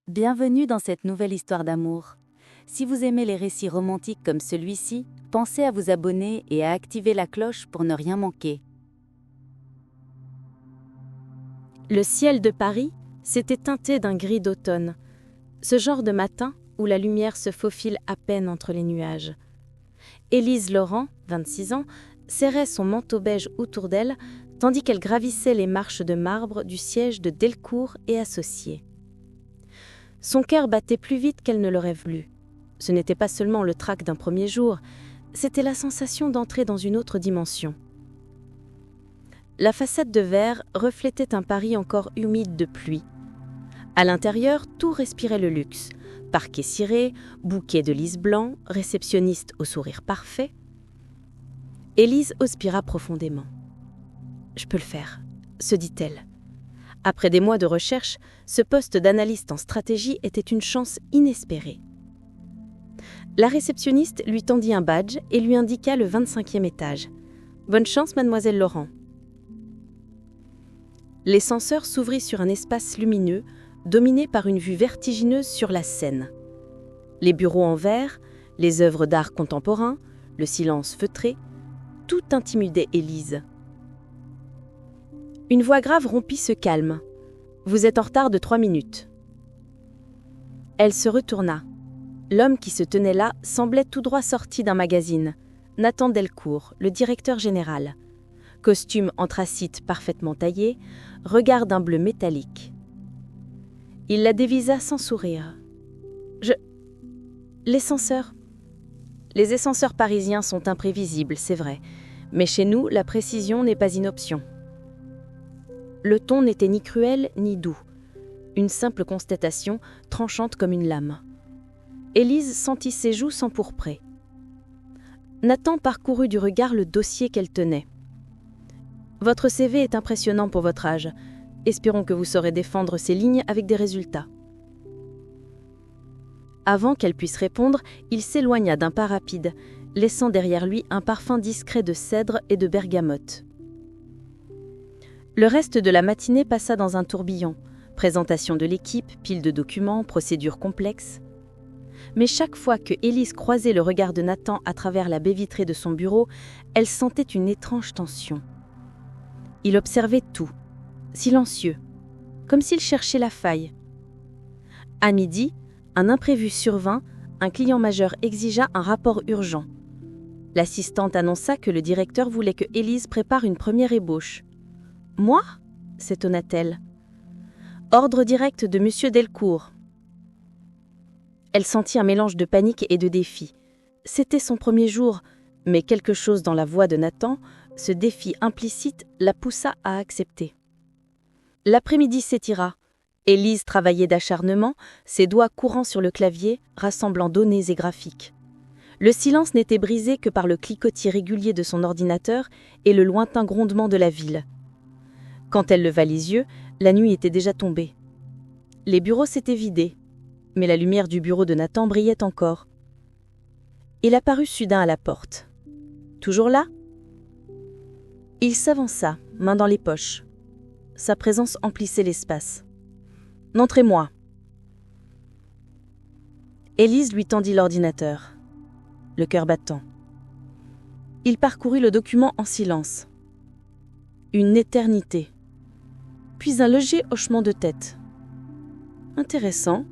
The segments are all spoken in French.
Bienvenue dans cette nouvelle histoire d'amour. Si vous aimez les récits romantiques comme celui-ci, pensez à vous abonner et à activer la cloche pour ne rien manquer. Le ciel de Paris s'était teinté d'un gris d'automne, ce genre de matin où la lumière se faufile à peine entre les nuages. Élise Laurent, 26 ans, serrait son manteau beige autour d'elle, tandis qu'elle gravissait les marches de marbre du siège de Delcourt et Associés. Son cœur battait plus vite qu'elle ne l'aurait voulu. Ce n'était pas seulement le trac d'un premier jour, c'était la sensation d'entrer dans une autre dimension. La façade de verre reflétait un Paris encore humide de pluie. À l'intérieur, tout respirait le luxe. Parquet ciré, bouquet de lys blanc, réceptionniste au sourire parfait. Élise aspira profondément. « Je peux le faire », se dit-elle. Après des mois de recherche, ce poste d'analyste en stratégie était une chance inespérée. La réceptionniste lui tendit un badge et lui indiqua le 25e étage. « Bonne chance, mademoiselle Laurent ». L'ascenseur s'ouvrit sur un espace lumineux, dominé par une vue vertigineuse sur la Seine. Les bureaux en verre, les œuvres d'art contemporain, le silence feutré, tout intimidait Élise. Une voix grave rompit ce calme. « Vous êtes en retard de 3 minutes. » Elle se retourna. L'homme qui se tenait là semblait tout droit sorti d'un magazine. Nathan Delcourt, le directeur général. Costume anthracite parfaitement taillé, regard d'un bleu métallique. Il la dévisa sans sourire. L'ascenseur. Les ascenseurs parisiens sont imprévisibles, c'est vrai, mais chez nous, la précision n'est pas une option. Le ton n'était ni cruel ni doux. Une simple constatation, tranchante comme une lame. Élise sentit ses joues s'empourprer. Nathan parcourut du regard le dossier qu'elle tenait. « Votre CV est impressionnant pour votre âge. Espérons que vous saurez défendre ces lignes avec des résultats. » Avant qu'elle puisse répondre, il s'éloigna d'un pas rapide, laissant derrière lui un parfum discret de cèdre et de bergamote. Le reste de la matinée passa dans un tourbillon. Présentation de l'équipe, pile de documents, procédures complexes. Mais chaque fois que Élise croisait le regard de Nathan à travers la baie vitrée de son bureau, elle sentait une étrange tension. Il observait tout, silencieux, comme s'il cherchait la faille. À midi, un imprévu survint, un client majeur exigea un rapport urgent. L'assistante annonça que le directeur voulait que Élise prépare une première ébauche. « Moi ?» s'étonna-t-elle. « Ordre direct de Monsieur Delcourt. » Elle sentit un mélange de panique et de défi. C'était son premier jour, mais quelque chose dans la voix de Nathan, ce défi implicite, la poussa à accepter. L'après-midi s'étira. Élise travaillait d'acharnement, ses doigts courant sur le clavier, rassemblant données et graphiques. Le silence n'était brisé que par le cliquetis régulier de son ordinateur et le lointain grondement de la ville. Quand elle leva les yeux, la nuit était déjà tombée. Les bureaux s'étaient vidés, mais la lumière du bureau de Nathan brillait encore. Il apparut soudain à la porte. « Toujours là ?» Il s'avança, main dans les poches. Sa présence emplissait l'espace. « Montrez-moi !» Élise lui tendit l'ordinateur, le cœur battant. Il parcourut le document en silence. Une éternité. Puis un léger hochement de tête. Intéressant.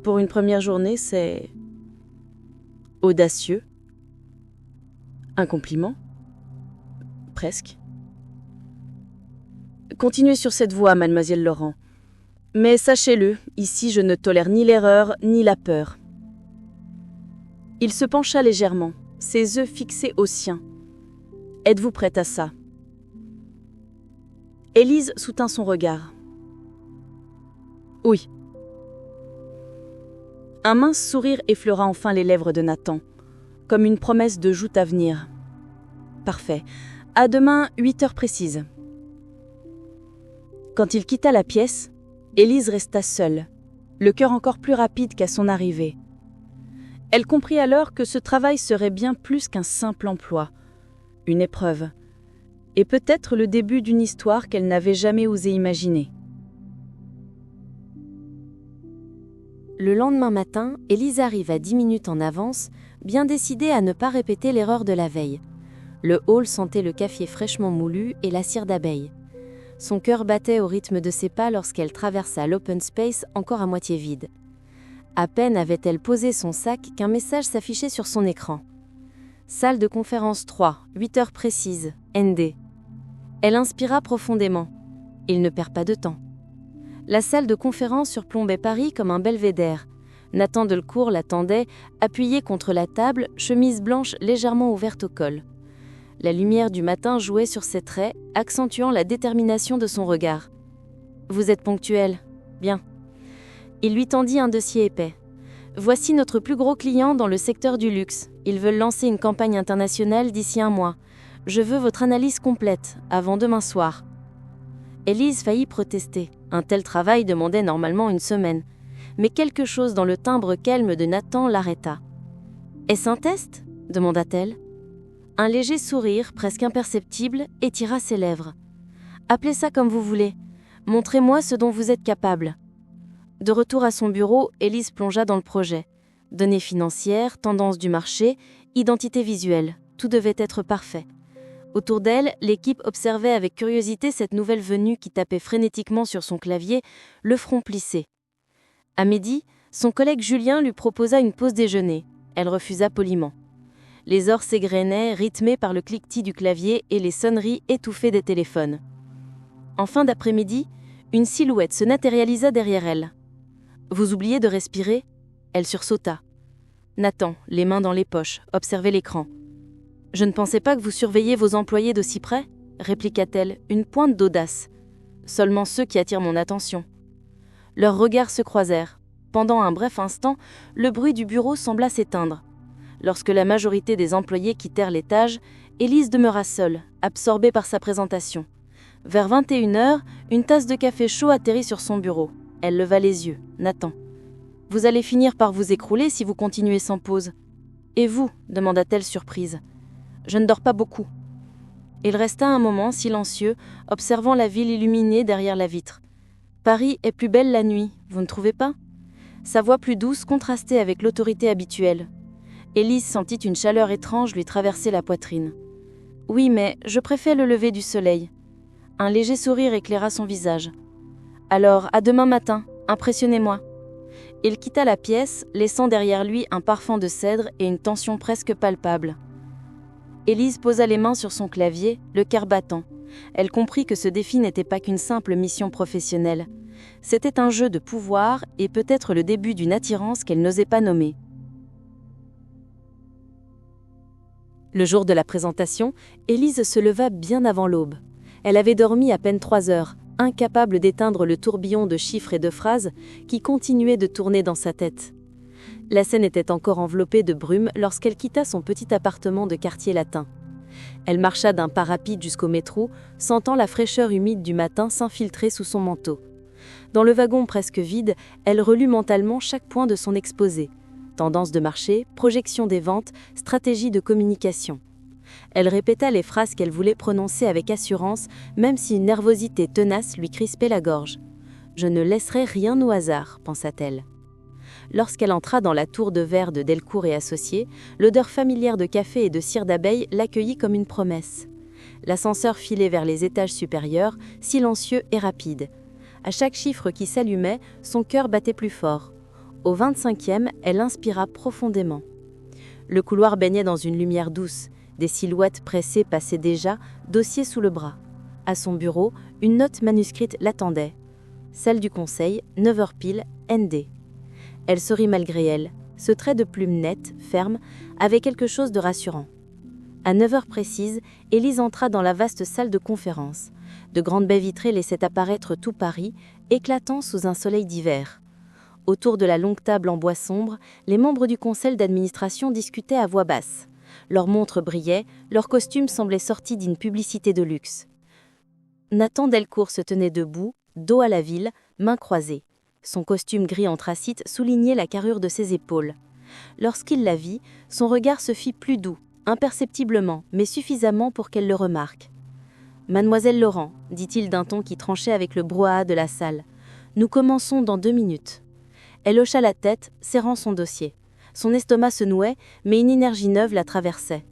Pour une première journée, c'est audacieux. Un compliment. Presque. Continuez sur cette voie, mademoiselle Laurent. Mais sachez-le, ici je ne tolère ni l'erreur ni la peur. Il se pencha légèrement, ses yeux fixés aux siens. Êtes-vous prête à ça ? Élise soutint son regard. Oui. Un mince sourire effleura enfin les lèvres de Nathan, comme une promesse de joute à venir. Parfait. À demain, 8 heures précises. Quand il quitta la pièce, Élise resta seule, le cœur encore plus rapide qu'à son arrivée. Elle comprit alors que ce travail serait bien plus qu'un simple emploi, une épreuve, et peut-être le début d'une histoire qu'elle n'avait jamais osé imaginer. Le lendemain matin, Élise arrive à 10 minutes en avance, bien décidée à ne pas répéter l'erreur de la veille. Le hall sentait le café fraîchement moulu et la cire d'abeille. Son cœur battait au rythme de ses pas lorsqu'elle traversa l'open space encore à moitié vide. À peine avait-elle posé son sac qu'un message s'affichait sur son écran. Salle de conférence 3, 8 heures précises, ND. Elle inspira profondément. Il ne perd pas de temps. La salle de conférence surplombait Paris comme un belvédère. Nathan Delcourt l'attendait, appuyé contre la table, chemise blanche légèrement ouverte au col. La lumière du matin jouait sur ses traits, accentuant la détermination de son regard. « Vous êtes ponctuel. Bien. » Il lui tendit un dossier épais. « Voici notre plus gros client dans le secteur du luxe. Ils veulent lancer une campagne internationale d'ici 1 mois. Je veux votre analyse complète, avant demain soir. » Élise faillit protester. Un tel travail demandait normalement 1 semaine. Mais quelque chose dans le timbre calme de Nathan l'arrêta. « Est-ce un test ?» demanda-t-elle. Un léger sourire, presque imperceptible, étira ses lèvres. « Appelez ça comme vous voulez. Montrez-moi ce dont vous êtes capable. » De retour à son bureau, Élise plongea dans le projet. Données financières, tendances du marché, identité visuelle, tout devait être parfait. Autour d'elle, l'équipe observait avec curiosité cette nouvelle venue qui tapait frénétiquement sur son clavier, le front plissé. À midi, son collègue Julien lui proposa une pause déjeuner. Elle refusa poliment. Les heures s'égrenaient, rythmées par le cliquetis du clavier et les sonneries étouffées des téléphones. En fin d'après-midi, une silhouette se matérialisa derrière elle. « Vous oubliez de respirer ?» Elle sursauta. Nathan, les mains dans les poches, observait l'écran. « Je ne pensais pas que vous surveilliez vos employés d'aussi près ?» répliqua-t-elle, une pointe d'audace. « Seulement ceux qui attirent mon attention. » Leurs regards se croisèrent. Pendant un bref instant, le bruit du bureau sembla s'éteindre. Lorsque la majorité des employés quittèrent l'étage, Élise demeura seule, absorbée par sa présentation. Vers 21h, une tasse de café chaud atterrit sur son bureau. Elle leva les yeux. Nathan. « Vous allez finir par vous écrouler si vous continuez sans pause. »« Et vous ?» demanda-t-elle surprise. « Je ne dors pas beaucoup. » Il resta un moment silencieux, observant la ville illuminée derrière la vitre. « Paris est plus belle la nuit, vous ne trouvez pas ?» Sa voix plus douce contrastait avec l'autorité habituelle. Élise sentit une chaleur étrange lui traverser la poitrine. « Oui, mais je préfère le lever du soleil. » Un léger sourire éclaira son visage. « Alors, à demain matin, impressionnez-moi. » Il quitta la pièce, laissant derrière lui un parfum de cèdre et une tension presque palpable. Élise posa les mains sur son clavier, le cœur battant. Elle comprit que ce défi n'était pas qu'une simple mission professionnelle. C'était un jeu de pouvoir et peut-être le début d'une attirance qu'elle n'osait pas nommer. Le jour de la présentation, Élise se leva bien avant l'aube. Elle avait dormi à peine 3 heures, incapable d'éteindre le tourbillon de chiffres et de phrases qui continuait de tourner dans sa tête. La scène était encore enveloppée de brume lorsqu'elle quitta son petit appartement de quartier latin. Elle marcha d'un pas rapide jusqu'au métro, sentant la fraîcheur humide du matin s'infiltrer sous son manteau. Dans le wagon presque vide, elle relut mentalement chaque point de son exposé. Tendance de marché, projection des ventes, stratégie de communication. Elle répéta les phrases qu'elle voulait prononcer avec assurance, même si une nervosité tenace lui crispait la gorge. « Je ne laisserai rien au hasard », pensa-t-elle. Lorsqu'elle entra dans la tour de verre de Delcourt et Associés, l'odeur familière de café et de cire d'abeille l'accueillit comme une promesse. L'ascenseur filait vers les étages supérieurs, silencieux et rapide. À chaque chiffre qui s'allumait, son cœur battait plus fort. Au 25e, elle inspira profondément. Le couloir baignait dans une lumière douce. Des silhouettes pressées passaient déjà, dossier sous le bras. À son bureau, une note manuscrite l'attendait. Salle du conseil, 9h pile, ND. Elle sourit malgré elle. Ce trait de plume net, ferme, avait quelque chose de rassurant. À 9h précises, Élise entra dans la vaste salle de conférence. De grandes baies vitrées laissaient apparaître tout Paris, éclatant sous un soleil d'hiver. Autour de la longue table en bois sombre, les membres du conseil d'administration discutaient à voix basse. Leurs montres brillaient, leurs costumes semblaient sortis d'une publicité de luxe. Nathan Delcourt se tenait debout, dos à la ville, mains croisées. Son costume gris anthracite soulignait la carrure de ses épaules. Lorsqu'il la vit, son regard se fit plus doux, imperceptiblement, mais suffisamment pour qu'elle le remarque. « Mademoiselle Laurent, dit-il d'un ton qui tranchait avec le brouhaha de la salle, nous commençons dans 2 minutes. » Elle hocha la tête, serrant son dossier. Son estomac se nouait, mais une énergie neuve la traversait.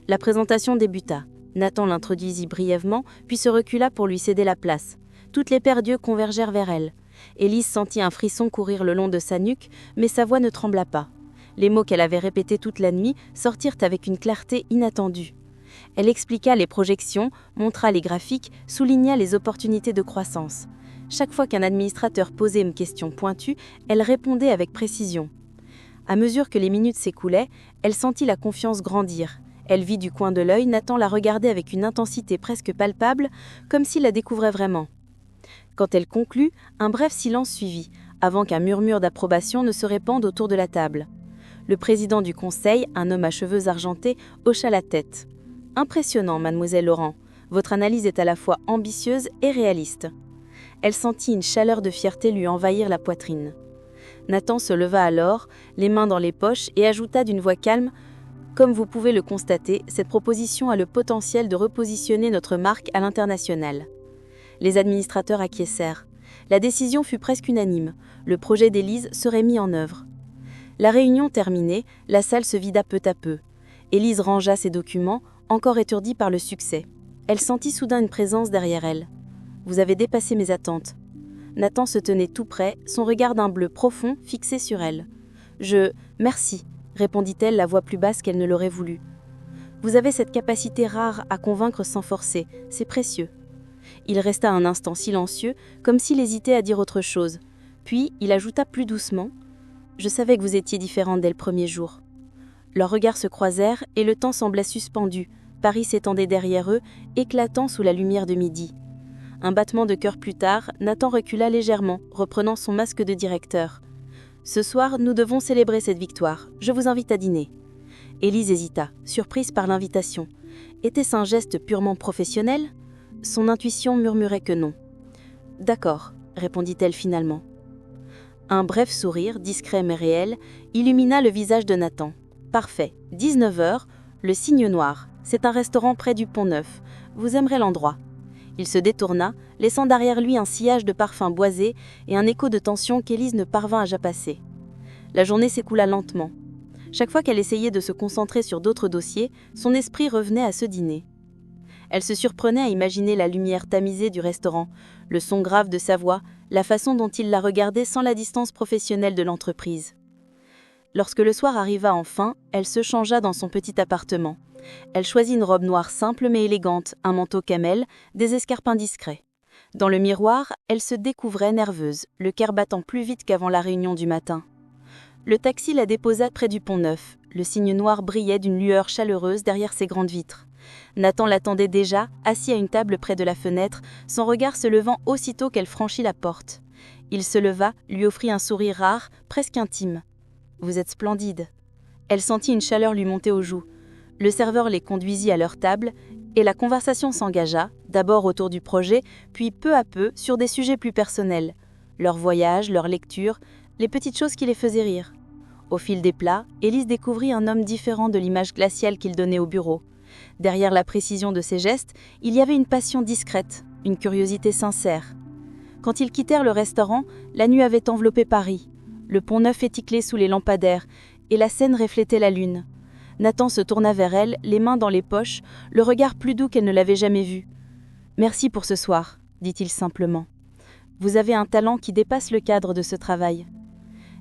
La présentation débuta. Nathan l'introduisit brièvement, puis se recula pour lui céder la place. Toutes les paires d'yeux convergèrent vers elle. Élise sentit un frisson courir le long de sa nuque, mais sa voix ne trembla pas. Les mots qu'elle avait répétés toute la nuit sortirent avec une clarté inattendue. Elle expliqua les projections, montra les graphiques, souligna les opportunités de croissance. Chaque fois qu'un administrateur posait une question pointue, elle répondait avec précision. À mesure que les minutes s'écoulaient, elle sentit la confiance grandir. Elle vit du coin de l'œil Nathan la regarder avec une intensité presque palpable, comme s'il la découvrait vraiment. Quand elle conclut, un bref silence suivit, avant qu'un murmure d'approbation ne se répande autour de la table. Le président du conseil, un homme à cheveux argentés, hocha la tête. « Impressionnant, mademoiselle Laurent. Votre analyse est à la fois ambitieuse et réaliste. » Elle sentit une chaleur de fierté lui envahir la poitrine. Nathan se leva alors, les mains dans les poches, et ajouta d'une voix calme « Comme vous pouvez le constater, cette proposition a le potentiel de repositionner notre marque à l'international. » Les administrateurs acquiescèrent. La décision fut presque unanime. Le projet d'Élise serait mis en œuvre. La réunion terminée, la salle se vida peu à peu. Élise rangea ses documents, encore étourdie par le succès. Elle sentit soudain une présence derrière elle. « Vous avez dépassé mes attentes. » Nathan se tenait tout près, son regard d'un bleu profond fixé sur elle. « Merci », répondit-elle, la voix plus basse qu'elle ne l'aurait voulu. « Vous avez cette capacité rare à convaincre sans forcer, c'est précieux. » Il resta un instant silencieux, comme s'il hésitait à dire autre chose. Puis, il ajouta plus doucement « Je savais que vous étiez différente dès le premier jour. » Leurs regards se croisèrent et le temps semblait suspendu. Paris s'étendait derrière eux, éclatant sous la lumière de midi. Un battement de cœur plus tard, Nathan recula légèrement, reprenant son masque de directeur. « Ce soir, nous devons célébrer cette victoire. Je vous invite à dîner. » Élise hésita, surprise par l'invitation. Était-ce un geste purement professionnel ? Son intuition murmurait que non. « D'accord, » répondit-elle finalement. Un bref sourire, discret mais réel, illumina le visage de Nathan. « Parfait. 19h, le Cygne Noir. C'est un restaurant près du Pont-Neuf. Vous aimerez l'endroit. » Il se détourna, laissant derrière lui un sillage de parfums boisés et un écho de tension qu'Élise ne parvint à japasser. La journée s'écoula lentement. Chaque fois qu'elle essayait de se concentrer sur d'autres dossiers, son esprit revenait à ce dîner. Elle se surprenait à imaginer la lumière tamisée du restaurant, le son grave de sa voix, la façon dont il la regardait sans la distance professionnelle de l'entreprise. Lorsque le soir arriva enfin, elle se changea dans son petit appartement. Elle choisit une robe noire simple mais élégante, un manteau camel, des escarpins discrets. Dans le miroir, elle se découvrait nerveuse, le cœur battant plus vite qu'avant la réunion du matin. Le taxi la déposa près du Pont-Neuf. Le Cygne Noir brillait d'une lueur chaleureuse derrière ses grandes vitres. Nathan l'attendait déjà, assis à une table près de la fenêtre, son regard se levant aussitôt qu'elle franchit la porte. Il se leva, lui offrit un sourire rare, presque intime. « Vous êtes splendide. » Elle sentit une chaleur lui monter aux joues. Le serveur les conduisit à leur table, et la conversation s'engagea, d'abord autour du projet, puis peu à peu sur des sujets plus personnels. Leur voyage, leur lecture, les petites choses qui les faisaient rire. Au fil des plats, Élise découvrit un homme différent de l'image glaciale qu'il donnait au bureau. Derrière la précision de ses gestes, il y avait une passion discrète, une curiosité sincère. Quand ils quittèrent le restaurant, la nuit avait enveloppé Paris. Le Pont-Neuf éticlait sous les lampadaires, et la Seine reflétait la lune. Nathan se tourna vers elle, les mains dans les poches, le regard plus doux qu'elle ne l'avait jamais vu. « Merci pour ce soir », dit-il simplement. « Vous avez un talent qui dépasse le cadre de ce travail. »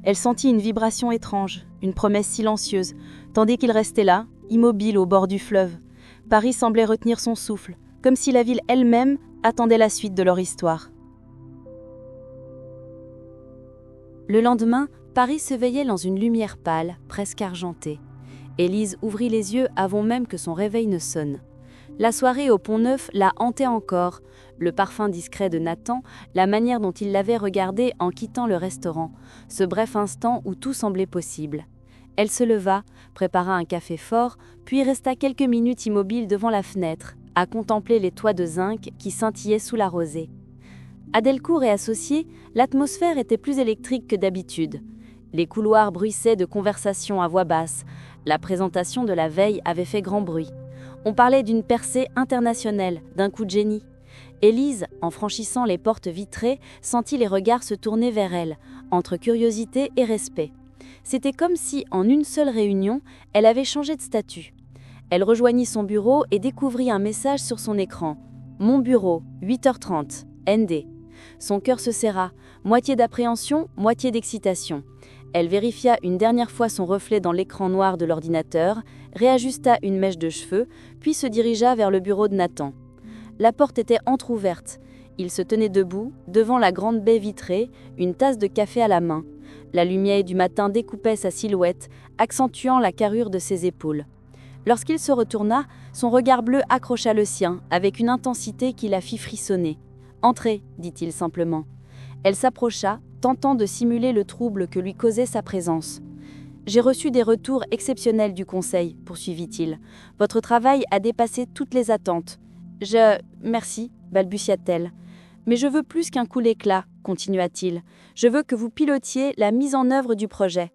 Elle sentit une vibration étrange, une promesse silencieuse, tandis qu'il restait là, immobile au bord du fleuve. Paris semblait retenir son souffle, comme si la ville elle-même attendait la suite de leur histoire. Le lendemain, Paris se veillait dans une lumière pâle, presque argentée. Élise ouvrit les yeux avant même que son réveil ne sonne. La soirée au Pont-Neuf la hantait encore, le parfum discret de Nathan, la manière dont il l'avait regardée en quittant le restaurant, ce bref instant où tout semblait possible. Elle se leva, prépara un café fort, puis resta quelques minutes immobile devant la fenêtre, à contempler les toits de zinc qui scintillaient sous la rosée. À Delcourt et associés, l'atmosphère était plus électrique que d'habitude. Les couloirs bruissaient de conversations à voix basse. La présentation de la veille avait fait grand bruit. On parlait d'une percée internationale, d'un coup de génie. Élise, en franchissant les portes vitrées, sentit les regards se tourner vers elle, entre curiosité et respect. C'était comme si, en une seule réunion, elle avait changé de statut. Elle rejoignit son bureau et découvrit un message sur son écran. « Mon bureau, 8h30, ND ». Son cœur se serra, moitié d'appréhension, moitié d'excitation. Elle vérifia une dernière fois son reflet dans l'écran noir de l'ordinateur, réajusta une mèche de cheveux, puis se dirigea vers le bureau de Nathan. La porte était entr'ouverte. Il se tenait debout, devant la grande baie vitrée, une tasse de café à la main. La lumière du matin découpait sa silhouette, accentuant la carrure de ses épaules. Lorsqu'il se retourna, son regard bleu accrocha le sien, avec une intensité qui la fit frissonner. « Entrez », dit-il simplement. Elle s'approcha, tentant de simuler le trouble que lui causait sa présence. « J'ai reçu des retours exceptionnels du conseil, poursuivit-il. Votre travail a dépassé toutes les attentes. Merci, balbutia-t-elle. Mais je veux plus qu'un coup d'éclat, continua-t-il. Je veux que vous pilotiez la mise en œuvre du projet.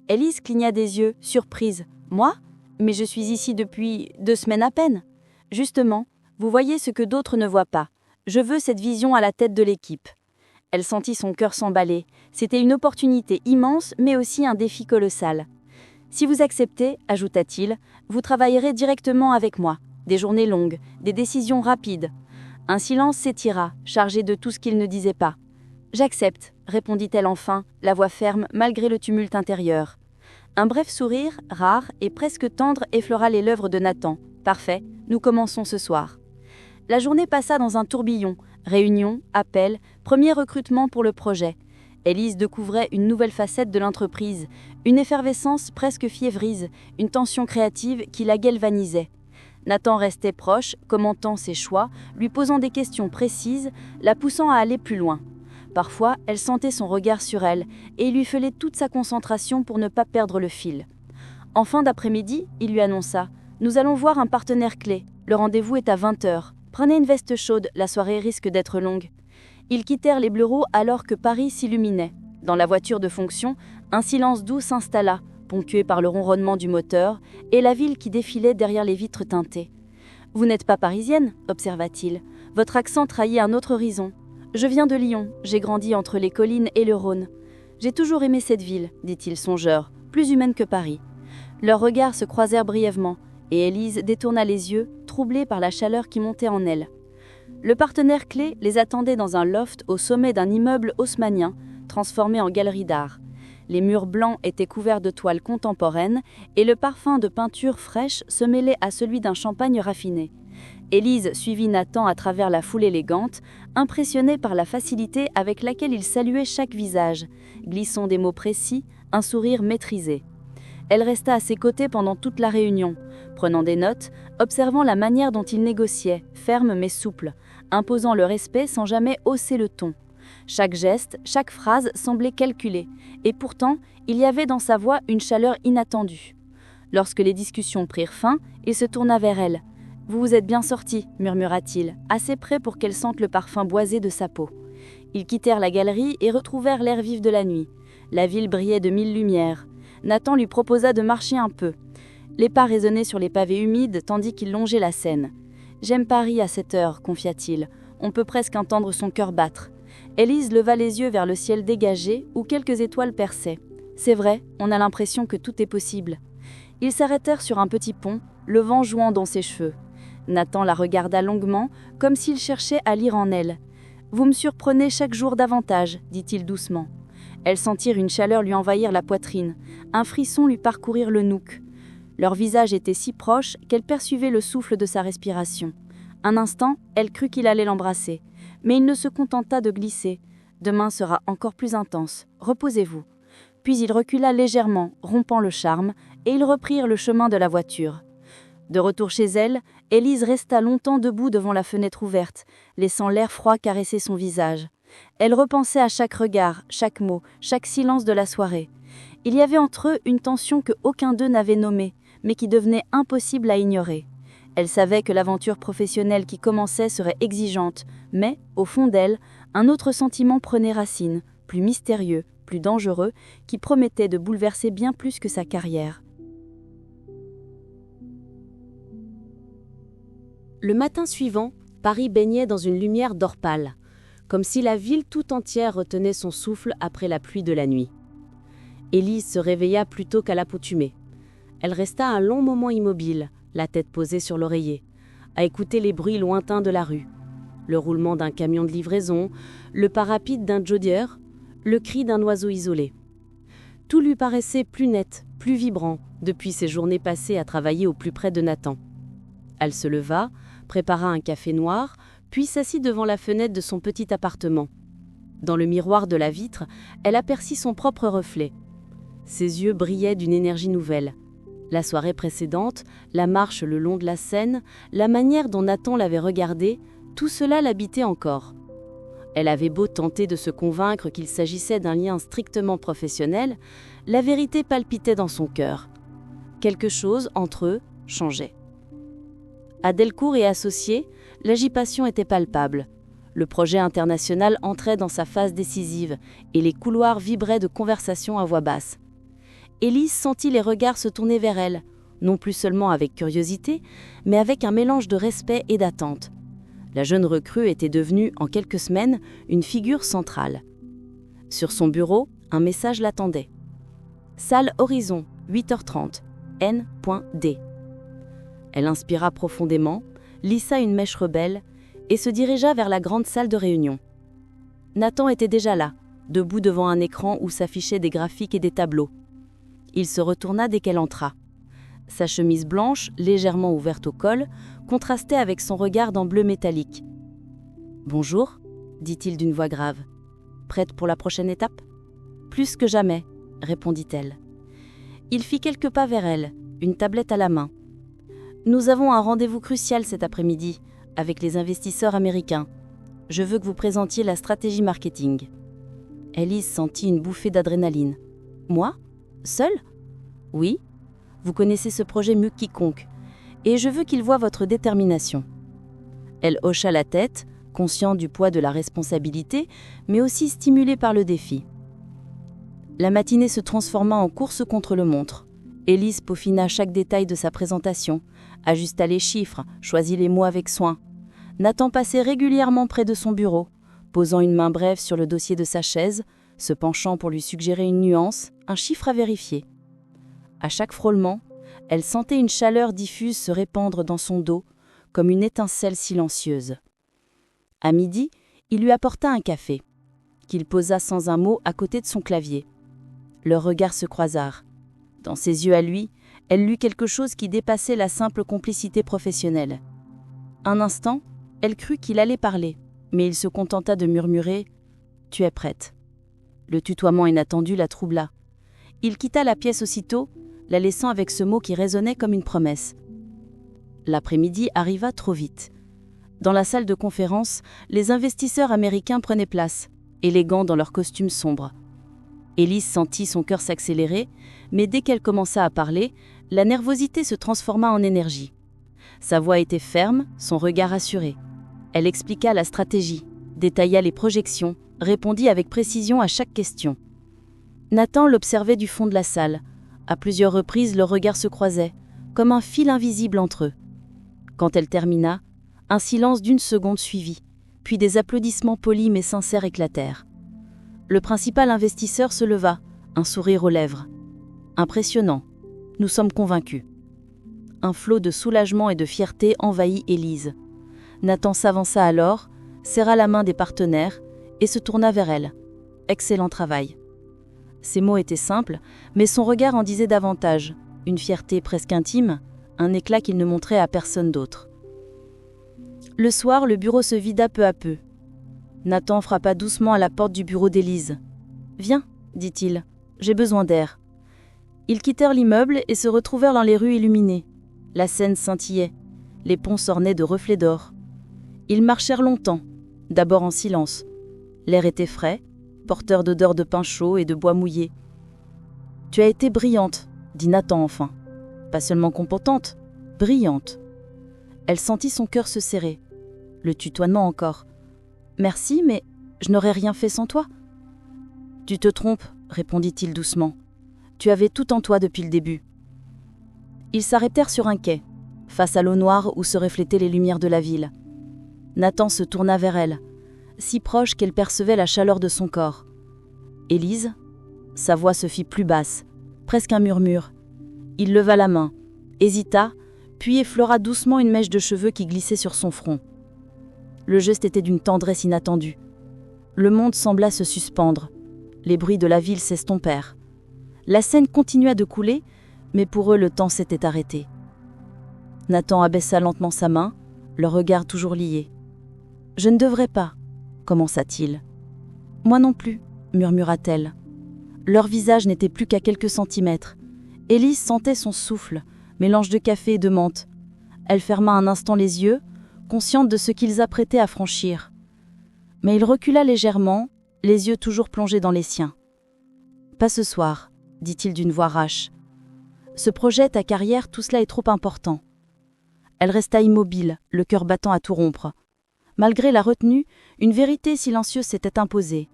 Élise cligna des yeux, surprise. Moi ? Mais je suis ici depuis 2 semaines à peine. Justement, vous voyez ce que d'autres ne voient pas. Je veux cette vision à la tête de l'équipe. Elle sentit son cœur s'emballer. C'était une opportunité immense, mais aussi un défi colossal. Si vous acceptez, ajouta-t-il, vous travaillerez directement avec moi. Des journées longues, des décisions rapides. Un silence s'étira, chargé de tout ce qu'il ne disait pas. J'accepte, répondit-elle enfin, la voix ferme malgré le tumulte intérieur. Un bref sourire, rare et presque tendre, effleura les lèvres de Nathan. Parfait, nous commençons ce soir. La journée passa dans un tourbillon. Réunions, appels, premier recrutement pour le projet. Élise découvrait une nouvelle facette de l'entreprise, une effervescence presque fiévrise, une tension créative qui la galvanisait. Nathan restait proche, commentant ses choix, lui posant des questions précises, la poussant à aller plus loin. Parfois, elle sentait son regard sur elle, et il lui fallait toute sa concentration pour ne pas perdre le fil. En fin d'après-midi, il lui annonça « Nous allons voir un partenaire clé. Le rendez-vous est à 20h. Prenez une veste chaude, la soirée risque d'être longue. » Ils quittèrent les bureaux alors que Paris s'illuminait. Dans la voiture de fonction, un silence doux s'installa, ponctué par le ronronnement du moteur, et la ville qui défilait derrière les vitres teintées. « Vous n'êtes pas parisienne ?» observa-t-il. « Votre accent trahit un autre horizon. Je viens de Lyon, j'ai grandi entre les collines et le Rhône. J'ai toujours aimé cette ville, dit-il songeur, plus humaine que Paris. » Leurs regards se croisèrent brièvement, et Élise détourna les yeux, troublée par la chaleur qui montait en elle. Le partenaire clé les attendait dans un loft au sommet d'un immeuble haussmannien, transformé en galerie d'art. Les murs blancs étaient couverts de toiles contemporaines et le parfum de peinture fraîche se mêlait à celui d'un champagne raffiné. Élise suivit Nathan à travers la foule élégante, impressionnée par la facilité avec laquelle il saluait chaque visage, glissant des mots précis, un sourire maîtrisé. Elle resta à ses côtés pendant toute la réunion, prenant des notes, observant la manière dont il négociait, ferme mais souple, imposant le respect sans jamais hausser le ton. Chaque geste, chaque phrase semblait calculée, et pourtant, il y avait dans sa voix une chaleur inattendue. Lorsque les discussions prirent fin, il se tourna vers elle. « Vous vous êtes bien sortie, murmura-t-il, assez près pour qu'elle sente le parfum boisé de sa peau. » Ils quittèrent la galerie et retrouvèrent l'air vif de la nuit. La ville brillait de 1000 lumières. Nathan lui proposa de marcher un peu. Les pas résonnaient sur les pavés humides tandis qu'il longeait la Seine. « J'aime Paris à cette heure, confia-t-il. On peut presque entendre son cœur battre. » Élise leva les yeux vers le ciel dégagé où quelques étoiles perçaient. « C'est vrai, on a l'impression que tout est possible. » Ils s'arrêtèrent sur un petit pont, le vent jouant dans ses cheveux. Nathan la regarda longuement, comme s'il cherchait à lire en elle. « Vous me surprenez chaque jour davantage, » dit-il doucement. Elles sentirent une chaleur lui envahir la poitrine, un frisson lui parcourir le nouque. Leurs visages étaient si proches qu'elle percevait le souffle de sa respiration. Un instant, elle crut qu'il allait l'embrasser, mais il ne se contenta de glisser. « Demain sera encore plus intense, reposez-vous. » Puis il recula légèrement, rompant le charme, et ils reprirent le chemin de la voiture. De retour chez elle, Élise resta longtemps debout devant la fenêtre ouverte, laissant l'air froid caresser son visage. Elle repensait à chaque regard, chaque mot, chaque silence de la soirée. Il y avait entre eux une tension que aucun d'eux n'avait nommée, mais qui devenait impossible à ignorer. Elle savait que l'aventure professionnelle qui commençait serait exigeante, mais, au fond d'elle, un autre sentiment prenait racine, plus mystérieux, plus dangereux, qui promettait de bouleverser bien plus que sa carrière. Le matin suivant, Paris baignait dans une lumière d'or pâle. comme si la ville tout entière retenait son souffle après la pluie de la nuit. Élise se réveilla plus tôt qu'à l'accoutumée. Elle resta un long moment immobile, la tête posée sur l'oreiller, à écouter les bruits lointains de la rue. Le roulement d'un camion de livraison, le pas rapide d'un jogger, le cri d'un oiseau isolé. Tout lui paraissait plus net, plus vibrant, depuis ses journées passées à travailler au plus près de Nathan. Elle se leva, prépara un café noir, puis s'assit devant la fenêtre de son petit appartement. Dans le miroir de la vitre, elle aperçut son propre reflet. Ses yeux brillaient d'une énergie nouvelle. La soirée précédente, la marche le long de la Seine, la manière dont Nathan l'avait regardée, tout cela l'habitait encore. Elle avait beau tenter de se convaincre qu'il s'agissait d'un lien strictement professionnel, la vérité palpitait dans son cœur. Quelque chose, entre eux, changeait. À Delcourt et associés, l'agitation était palpable. Le projet international entrait dans sa phase décisive et les couloirs vibraient de conversations à voix basse. Élise sentit les regards se tourner vers elle, non plus seulement avec curiosité, mais avec un mélange de respect et d'attente. La jeune recrue était devenue, en quelques semaines, une figure centrale. Sur son bureau, un message l'attendait. Salle Horizon, 8h30, N.D. Elle inspira profondément, lissa une mèche rebelle et se dirigea vers la grande salle de réunion. Nathan était déjà là, debout devant un écran où s'affichaient des graphiques et des tableaux. Il se retourna dès qu'elle entra. Sa chemise blanche, légèrement ouverte au col, contrastait avec son regard en bleu métallique. « Bonjour », dit-il d'une voix grave. « Prête pour la prochaine étape ?»« Plus que jamais », répondit-elle. Il fit quelques pas vers elle, une tablette à la main. « Nous avons un rendez-vous crucial cet après-midi, avec les investisseurs américains. Je veux que vous présentiez la stratégie marketing. » Élise sentit une bouffée d'adrénaline. « Moi ? Seule ? Oui. Vous connaissez ce projet mieux que quiconque, et je veux qu'il voie votre détermination. » Elle hocha la tête, consciente du poids de la responsabilité, mais aussi stimulée par le défi. La matinée se transforma en course contre le montre. Élise peaufina chaque détail de sa présentation, ajusta les chiffres, choisit les mots avec soin. Nathan passait régulièrement près de son bureau, posant une main brève sur le dossier de sa chaise, se penchant pour lui suggérer une nuance, un chiffre à vérifier. À chaque frôlement, elle sentait une chaleur diffuse se répandre dans son dos, comme une étincelle silencieuse. À midi, il lui apporta un café, qu'il posa sans un mot à côté de son clavier. Leurs regards se croisèrent. Dans ses yeux à lui, elle lut quelque chose qui dépassait la simple complicité professionnelle. Un instant, elle crut qu'il allait parler, mais il se contenta de murmurer « Tu es prête ». Le tutoiement inattendu la troubla. Il quitta la pièce aussitôt, la laissant avec ce mot qui résonnait comme une promesse. L'après-midi arriva trop vite. Dans la salle de conférence, les investisseurs américains prenaient place, élégants dans leurs costumes sombres. Élise sentit son cœur s'accélérer, mais dès qu'elle commença à parler, la nervosité se transforma en énergie. Sa voix était ferme, son regard assuré. Elle expliqua la stratégie, détailla les projections, répondit avec précision à chaque question. Nathan l'observait du fond de la salle. À plusieurs reprises, leurs regards se croisaient, comme un fil invisible entre eux. Quand elle termina, un silence d'1 seconde suivit, puis des applaudissements polis mais sincères éclatèrent. Le principal investisseur se leva, un sourire aux lèvres. Impressionnant. Nous sommes convaincus. Un flot de soulagement et de fierté envahit Élise. Nathan s'avança alors, serra la main des partenaires et se tourna vers elle. Excellent travail. Ses mots étaient simples, mais son regard en disait davantage, une fierté presque intime, un éclat qu'il ne montrait à personne d'autre. Le soir, le bureau se vida peu à peu. Nathan frappa doucement à la porte du bureau d'Élise. « Viens, dit-il, j'ai besoin d'air. » Ils quittèrent l'immeuble et se retrouvèrent dans les rues illuminées. La Seine scintillait, les ponts s'ornaient de reflets d'or. Ils marchèrent longtemps, d'abord en silence. L'air était frais, porteur d'odeurs de pain chaud et de bois mouillé. « Tu as été brillante, » dit Nathan enfin. « Pas seulement compétente, brillante. » Elle sentit son cœur se serrer. Le tutoiement encore. « Merci, mais je n'aurais rien fait sans toi. »« Tu te trompes, » répondit-il doucement. « Tu avais tout en toi depuis le début. » Ils s'arrêtèrent sur un quai, face à l'eau noire où se reflétaient les lumières de la ville. Nathan se tourna vers elle. si proche qu'elle percevait la chaleur de son corps. « Élise ?» Sa voix se fit plus basse, presque un murmure. Il leva la main, hésita, puis effleura doucement une mèche de cheveux qui glissait sur son front. Le geste était d'une tendresse inattendue. Le monde sembla se suspendre. Les bruits de la ville s'estompèrent. La Seine continua de couler, mais pour eux le temps s'était arrêté. Nathan abaissa lentement sa main, leurs regards toujours liés. « Je ne devrais pas », commença-t-il. « Moi non plus », murmura-t-elle. Leur visage n'était plus qu'à quelques centimètres. Élise sentait son souffle, mélange de café et de menthe. Elle ferma un instant les yeux, consciente de ce qu'ils apprêtaient à franchir. Mais il recula légèrement, les yeux toujours plongés dans les siens. « Pas ce soir », dit-il d'une voix rauque. « Ce projet, ta carrière, tout cela est trop important. » Elle resta immobile, le cœur battant à tout rompre. Malgré la retenue, une vérité silencieuse s'était imposée.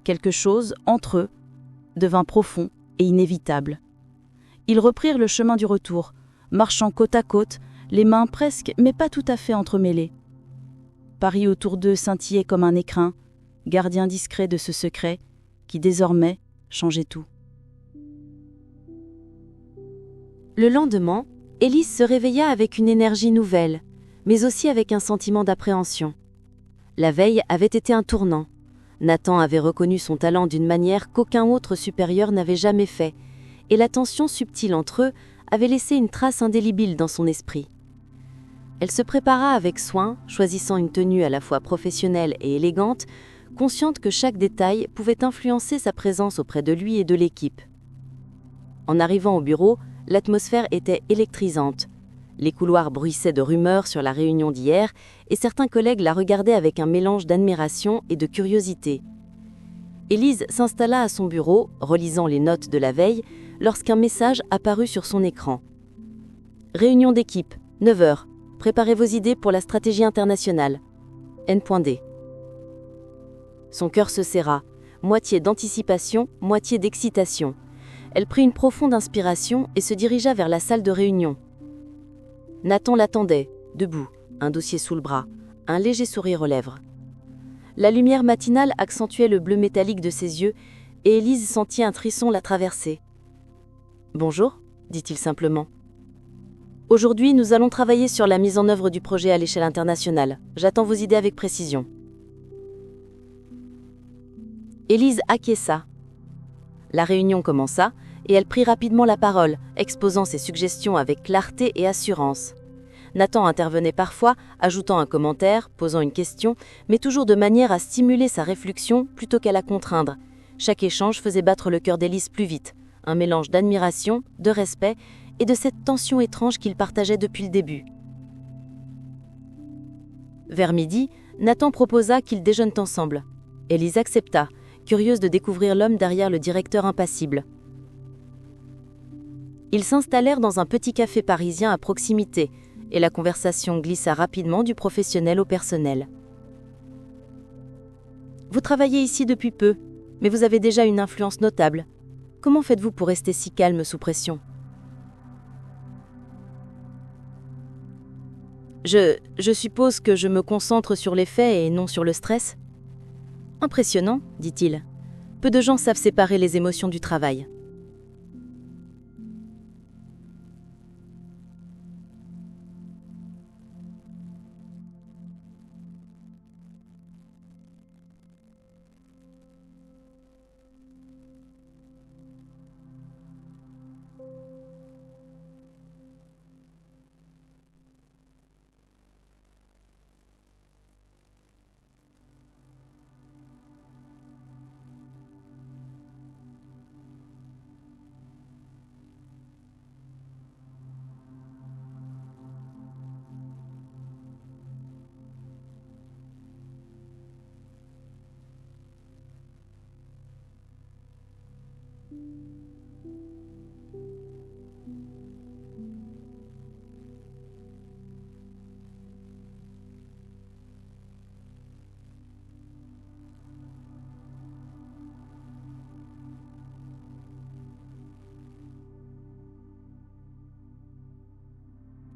Quelque chose, entre eux, devint profond et inévitable. Ils reprirent le chemin du retour, marchant côte à côte, les mains presque, mais pas tout à fait entremêlées. Paris autour d'eux scintillait comme un écrin, gardien discret de ce secret qui désormais changeait tout. Le lendemain, Élise se réveilla avec une énergie nouvelle, mais aussi avec un sentiment d'appréhension. La veille avait été un tournant. Nathan avait reconnu son talent d'une manière qu'aucun autre supérieur n'avait jamais fait, et la tension subtile entre eux avait laissé une trace indélébile dans son esprit. Elle se prépara avec soin, choisissant une tenue à la fois professionnelle et élégante, consciente que chaque détail pouvait influencer sa présence auprès de lui et de l'équipe. En arrivant au bureau, l'atmosphère était électrisante. Les couloirs bruissaient de rumeurs sur la réunion d'hier et certains collègues la regardaient avec un mélange d'admiration et de curiosité. Élise s'installa à son bureau, relisant les notes de la veille, lorsqu'un message apparut sur son écran. « Réunion d'équipe, 9h. Préparez vos idées pour la stratégie internationale. N.D. » Son cœur se serra, moitié d'anticipation, moitié d'excitation. Elle prit une profonde inspiration et se dirigea vers la salle de réunion. Nathan l'attendait, debout, un dossier sous le bras, un léger sourire aux lèvres. La lumière matinale accentuait le bleu métallique de ses yeux et Élise sentit un frisson la traverser. « Bonjour », dit-il simplement. « Aujourd'hui, nous allons travailler sur la mise en œuvre du projet à l'échelle internationale. J'attends vos idées avec précision. » Élise acquiesça. La réunion commença et elle prit rapidement la parole, exposant ses suggestions avec clarté et assurance. Nathan intervenait parfois, ajoutant un commentaire, posant une question, mais toujours de manière à stimuler sa réflexion plutôt qu'à la contraindre. Chaque échange faisait battre le cœur d'Élise plus vite, un mélange d'admiration, de respect et de cette tension étrange qu'ils partageaient depuis le début. Vers midi, Nathan proposa qu'ils déjeunent ensemble. Élise accepta, curieuse de découvrir l'homme derrière le directeur impassible. Ils s'installèrent dans un petit café parisien à proximité, et la conversation glissa rapidement du professionnel au personnel. « Vous travaillez ici depuis peu, mais vous avez déjà une influence notable. Comment faites-vous pour rester si calme sous pression ? » Je suppose que je me concentre sur les faits et non sur le stress. Impressionnant, dit-il. Peu de gens savent séparer les émotions du travail.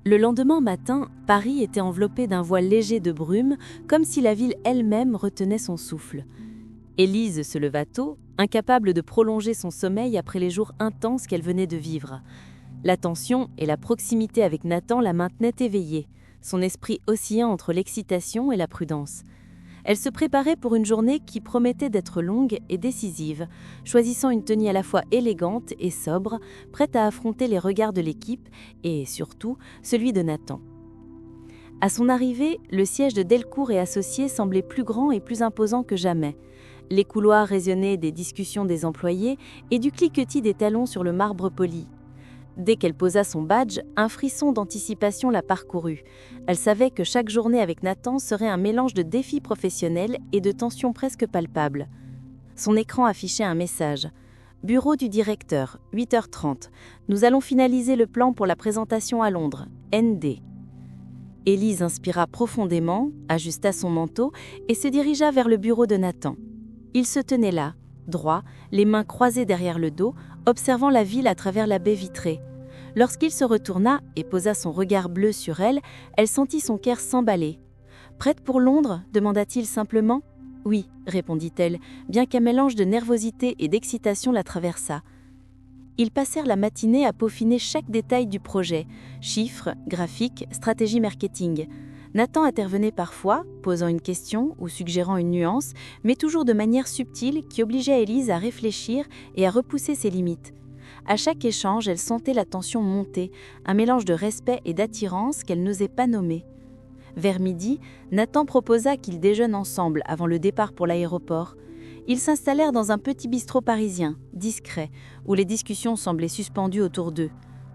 Le lendemain matin, Paris était enveloppé d'un voile léger de brume, comme si la ville elle-même retenait son souffle. Élise se leva tôt, incapable de prolonger son sommeil après les jours intenses qu'elle venait de vivre. La tension et la proximité avec Nathan la maintenaient éveillée, son esprit oscillant entre l'excitation et la prudence. Elle se préparait pour une journée qui promettait d'être longue et décisive, choisissant une tenue à la fois élégante et sobre, prête à affronter les regards de l'équipe et, surtout, celui de Nathan. À son arrivée, le siège de Delcourt et Associés semblait plus grand et plus imposant que jamais. Les couloirs résonnaient des discussions des employés et du cliquetis des talons sur le marbre poli. Dès qu'elle posa son badge, un frisson d'anticipation la parcourut. Elle savait que chaque journée avec Nathan serait un mélange de défis professionnels et de tensions presque palpables. Son écran affichait un message. « Bureau du directeur, 8h30. Nous allons finaliser le plan pour la présentation à Londres. ND. » Élise inspira profondément, ajusta son manteau et se dirigea vers le bureau de Nathan. Il se tenait là, droit, les mains croisées derrière le dos, observant la ville à travers la baie vitrée. Lorsqu'il se retourna et posa son regard bleu sur elle, elle sentit son cœur s'emballer. « Prête pour Londres » demanda-t-il simplement. « Oui » répondit-elle, bien qu'un mélange de nervosité et d'excitation la traversa. Ils passèrent la matinée à peaufiner chaque détail du projet, chiffres, graphiques, stratégie marketing. Nathan intervenait parfois, posant une question ou suggérant une nuance, mais toujours de manière subtile qui obligeait Élise à réfléchir et à repousser ses limites. À chaque échange, elle sentait la tension monter, un mélange de respect et d'attirance qu'elle n'osait pas nommer. Vers midi, Nathan proposa qu'ils déjeunent ensemble avant le départ pour l'aéroport. Ils s'installèrent dans un petit bistrot parisien, discret, où les discussions semblaient suspendues autour d'eux.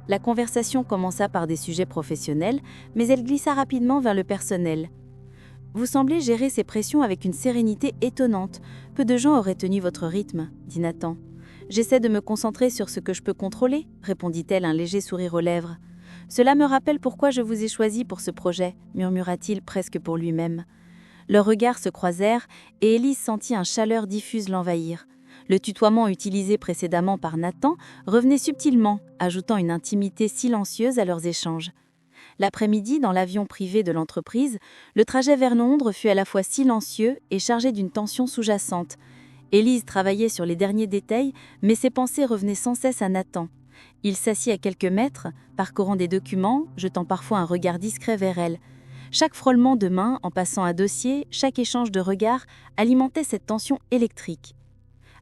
La conversation commença par des sujets professionnels, mais elle glissa rapidement vers le personnel. « Vous semblez gérer ces pressions avec une sérénité étonnante. Peu de gens auraient tenu votre rythme, » dit Nathan. « J'essaie de me concentrer sur ce que je peux contrôler, » répondit-elle, un léger sourire aux lèvres. « Cela me rappelle pourquoi je vous ai choisi pour ce projet, » murmura-t-il presque pour lui-même. Leurs regards se croisèrent et Élise sentit une chaleur diffuse l'envahir. Le tutoiement utilisé précédemment par Nathan revenait subtilement, ajoutant une intimité silencieuse à leurs échanges. L'après-midi, dans l'avion privé de l'entreprise, le trajet vers Londres fut à la fois silencieux et chargé d'une tension sous-jacente. Élise travaillait sur les derniers détails, mais ses pensées revenaient sans cesse à Nathan. Il s'assit à quelques mètres, parcourant des documents, jetant parfois un regard discret vers elle. Chaque frôlement de main en passant un dossier, chaque échange de regards alimentait cette tension électrique.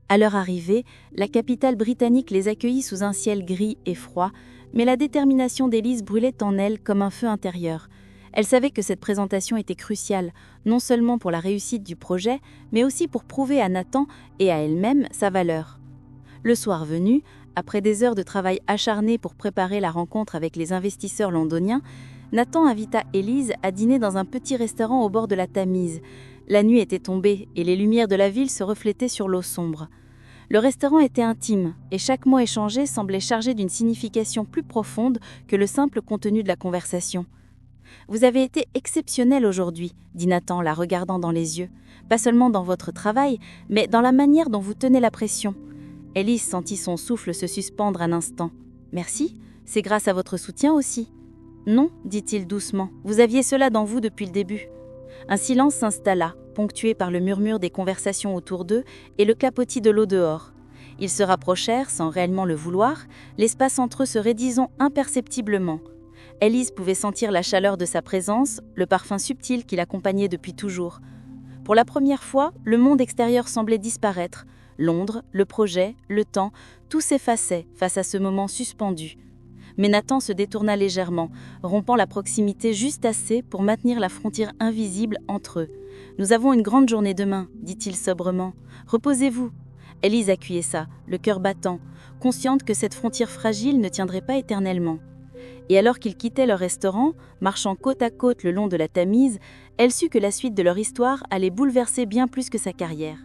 À leur arrivée, la capitale britannique les accueillit sous un ciel gris et froid, mais la détermination d'Élise brûlait en elle comme un feu intérieur. Elle savait que cette présentation était cruciale, non seulement pour la réussite du projet, mais aussi pour prouver à Nathan et à elle-même sa valeur. Le soir venu, après des heures de travail acharné pour préparer la rencontre avec les investisseurs londoniens, Nathan invita Élise à dîner dans un petit restaurant au bord de la Tamise. La nuit était tombée et les lumières de la ville se reflétaient sur l'eau sombre. Le restaurant était intime et chaque mot échangé semblait chargé d'une signification plus profonde que le simple contenu de la conversation. « Vous avez été exceptionnel aujourd'hui », dit Nathan, la regardant dans les yeux. « Pas seulement dans votre travail, mais dans la manière dont vous tenez la pression. » Élise sentit son souffle se suspendre un instant. « Merci, c'est grâce à votre soutien aussi. »« Non, dit-il doucement, vous aviez cela dans vous depuis le début. » Un silence s'installa, ponctué par le murmure des conversations autour d'eux et le clapotis de l'eau dehors. Ils se rapprochèrent sans réellement le vouloir, l'espace entre eux se réduisant imperceptiblement. Élise pouvait sentir la chaleur de sa présence, le parfum subtil qui l'accompagnait depuis toujours. Pour la première fois, le monde extérieur semblait disparaître. Londres, le projet, le temps, tout s'effaçait face à ce moment suspendu. Mais Nathan se détourna légèrement, rompant la proximité juste assez pour maintenir la frontière invisible entre eux. « Nous avons une grande journée demain, » dit-il sobrement. « Reposez-vous. » Élise acquiesça, le cœur battant, consciente que cette frontière fragile ne tiendrait pas éternellement. Et alors qu'ils quittaient leur restaurant, marchant côte à côte le long de la Tamise, elle sut que la suite de leur histoire allait bouleverser bien plus que sa carrière.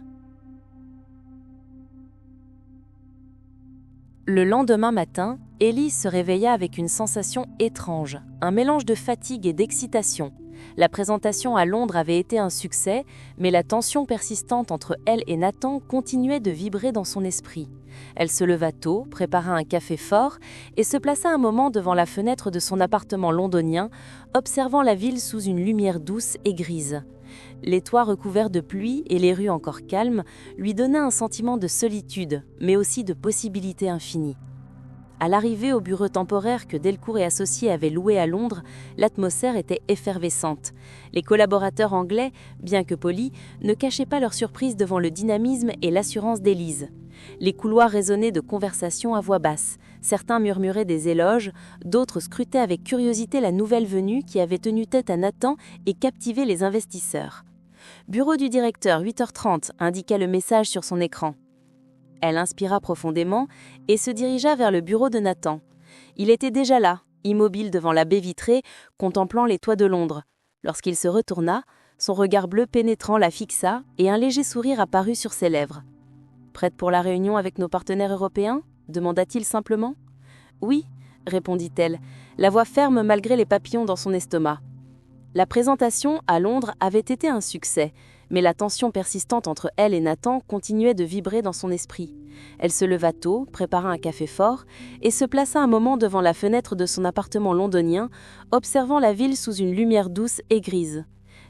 Le lendemain matin, Élise se réveilla avec une sensation étrange, un mélange de fatigue et d'excitation. La présentation à Londres avait été un succès, mais la tension persistante entre elle et Nathan continuait de vibrer dans son esprit. Elle se leva tôt, prépara un café fort et se plaça un moment devant la fenêtre de son appartement londonien, observant la ville sous une lumière douce et grise. Les toits recouverts de pluie et les rues encore calmes lui donnaient un sentiment de solitude, mais aussi de possibilités infinies. À l'arrivée au bureau temporaire que Delcourt et Associés avaient loué à Londres, l'atmosphère était effervescente. Les collaborateurs anglais, bien que polis, ne cachaient pas leur surprise devant le dynamisme et l'assurance d'Élise. Les couloirs résonnaient de conversations à voix basse. Certains murmuraient des éloges, d'autres scrutaient avec curiosité la nouvelle venue qui avait tenu tête à Nathan et captivé les investisseurs. « Bureau du directeur, 8h30 » indiqua le message sur son écran. Elle inspira profondément et se dirigea vers le bureau de Nathan. Il était déjà là, immobile devant la baie vitrée, contemplant les toits de Londres. Lorsqu'il se retourna, son regard bleu pénétrant la fixa et un léger sourire apparut sur ses lèvres. « Prête pour la réunion avec nos partenaires européens » demanda-t-il simplement. « Oui » répondit-elle, la voix ferme malgré les papillons dans son estomac. La présentation à Londres avait été un succès, mais la tension persistante entre elle et Nathan continuait de vibrer dans son esprit. Elle se leva tôt, prépara un café fort et se plaça un moment devant la fenêtre de son appartement londonien, observant la ville sous une lumière douce et grise.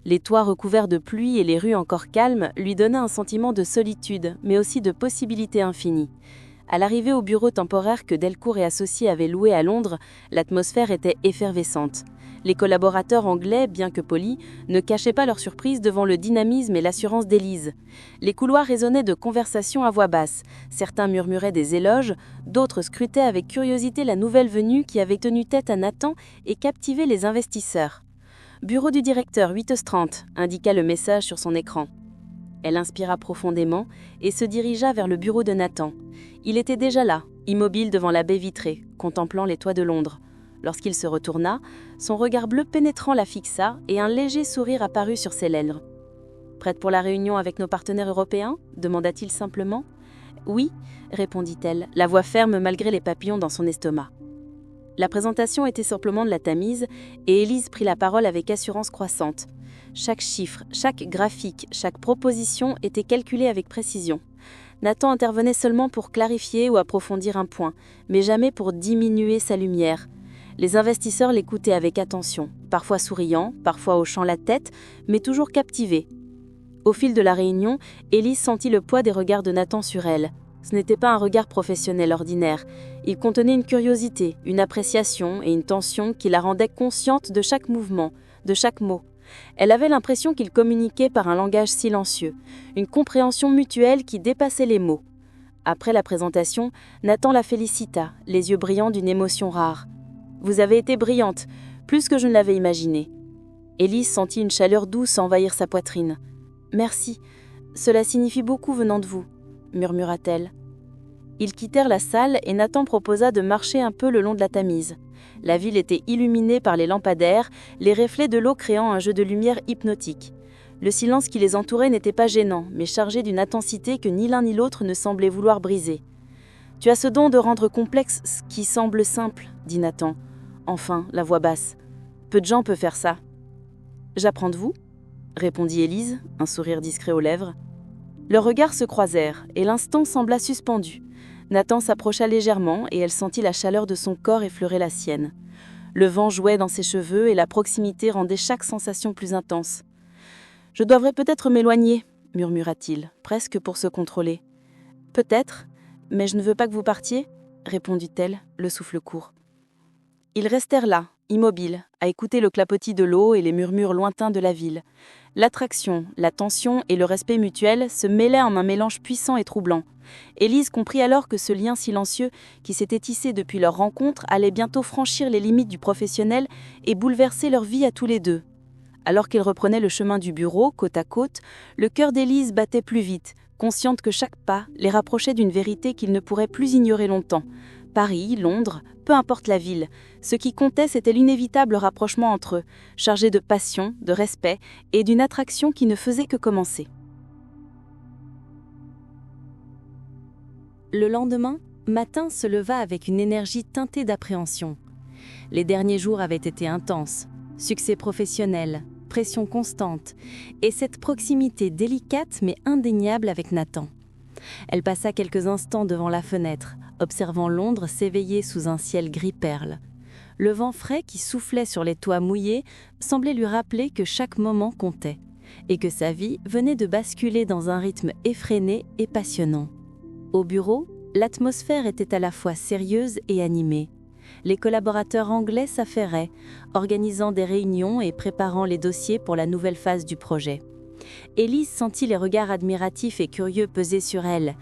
Les toits recouverts de pluie et les rues encore calmes lui donnaient un sentiment de solitude, mais aussi de possibilités infinies. À l'arrivée au bureau temporaire que Delcourt et Associés avaient loué à Londres, l'atmosphère était effervescente. Les collaborateurs anglais, bien que polis, ne cachaient pas leur surprise devant le dynamisme et l'assurance d'Élise. Les couloirs résonnaient de conversations à voix basse. Certains murmuraient des éloges, d'autres scrutaient avec curiosité la nouvelle venue qui avait tenu tête à Nathan et captivé les investisseurs. « Bureau du directeur, 8h30 » indiqua le message sur son écran. Elle inspira profondément et se dirigea vers le bureau de Nathan. Il était déjà là, immobile devant la baie vitrée, contemplant les toits de Londres. Lorsqu'il se retourna, son regard bleu pénétrant la fixa et un léger sourire apparut sur ses lèvres. « Prête pour la réunion avec nos partenaires européens » demanda-t-il simplement. « Oui » répondit-elle, la voix ferme malgré les papillons dans son estomac. La présentation était simplement de la Tamise et Élise prit la parole avec assurance croissante. Chaque chiffre, chaque graphique, chaque proposition était calculée avec précision. Nathan intervenait seulement pour clarifier ou approfondir un point, mais jamais pour diminuer sa lumière. Les investisseurs l'écoutaient avec attention, parfois souriant, parfois hochant la tête, mais toujours captivés. Au fil de la réunion, Élise sentit le poids des regards de Nathan sur elle. Ce n'était pas un regard professionnel ordinaire. Il contenait une curiosité, une appréciation et une tension qui la rendaient consciente de chaque mouvement, de chaque mot. Elle avait l'impression qu'il communiquait par un langage silencieux, une compréhension mutuelle qui dépassait les mots. Après la présentation, Nathan la félicita, les yeux brillants d'une émotion rare. « Vous avez été brillante, plus que je ne l'avais imaginé. » Élise sentit une chaleur douce envahir sa poitrine. « Merci, cela signifie beaucoup venant de vous, » murmura-t-elle. Ils quittèrent la salle et Nathan proposa de marcher un peu le long de la Tamise. La ville était illuminée par les lampadaires, les reflets de l'eau créant un jeu de lumière hypnotique. Le silence qui les entourait n'était pas gênant, mais chargé d'une intensité que ni l'un ni l'autre ne semblait vouloir briser. « Tu as ce don de rendre complexe ce qui semble simple, » dit Nathan. Enfin, la voix basse. « Peu de gens peuvent faire ça. »« J'apprends de vous ?» répondit Élise, un sourire discret aux lèvres. Leurs regards se croisèrent, et l'instant sembla suspendu. Nathan s'approcha légèrement, et elle sentit la chaleur de son corps effleurer la sienne. Le vent jouait dans ses cheveux, et la proximité rendait chaque sensation plus intense. « Je devrais peut-être m'éloigner, » murmura-t-il, presque pour se contrôler. « Peut-être, mais je ne veux pas que vous partiez, » répondit-elle, le souffle court. Ils restèrent là, immobiles, à écouter le clapotis de l'eau et les murmures lointains de la ville. L'attraction, la tension et le respect mutuel se mêlaient en un mélange puissant et troublant. Élise comprit alors que ce lien silencieux qui s'était tissé depuis leur rencontre allait bientôt franchir les limites du professionnel et bouleverser leur vie à tous les deux. Alors qu'ils reprenaient le chemin du bureau, côte à côte, le cœur d'Élise battait plus vite, consciente que chaque pas les rapprochait d'une vérité qu'ils ne pourraient plus ignorer longtemps. Paris, Londres, peu importe la ville, ce qui comptait c'était l'inévitable rapprochement entre eux, chargé de passion, de respect et d'une attraction qui ne faisait que commencer. Le lendemain, Matin se leva avec une énergie teintée d'appréhension. Les derniers jours avaient été intenses, succès professionnel, pression constante et cette proximité délicate mais indéniable avec Nathan. Elle passa quelques instants devant la fenêtre, observant Londres s'éveiller sous un ciel gris perle. Le vent frais qui soufflait sur les toits mouillés semblait lui rappeler que chaque moment comptait, et que sa vie venait de basculer dans un rythme effréné et passionnant. Au bureau, l'atmosphère était à la fois sérieuse et animée. Les collaborateurs anglais s'affairaient, organisant des réunions et préparant les dossiers pour la nouvelle phase du projet. Élise sentit les regards admiratifs et curieux peser sur elle,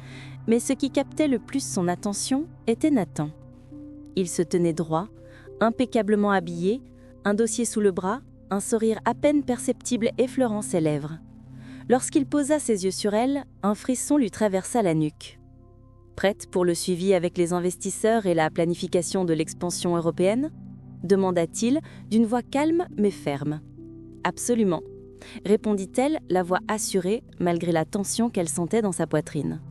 mais ce qui captait le plus son attention était Nathan. Il se tenait droit, impeccablement habillé, un dossier sous le bras, un sourire à peine perceptible effleurant ses lèvres. Lorsqu'il posa ses yeux sur elle, un frisson lui traversa la nuque. Prête pour le suivi avec les investisseurs et la planification de l'expansion européenne ? Demanda-t-il d'une voix calme mais ferme. Absolument, répondit-elle, la voix assurée malgré la tension qu'elle sentait dans sa poitrine.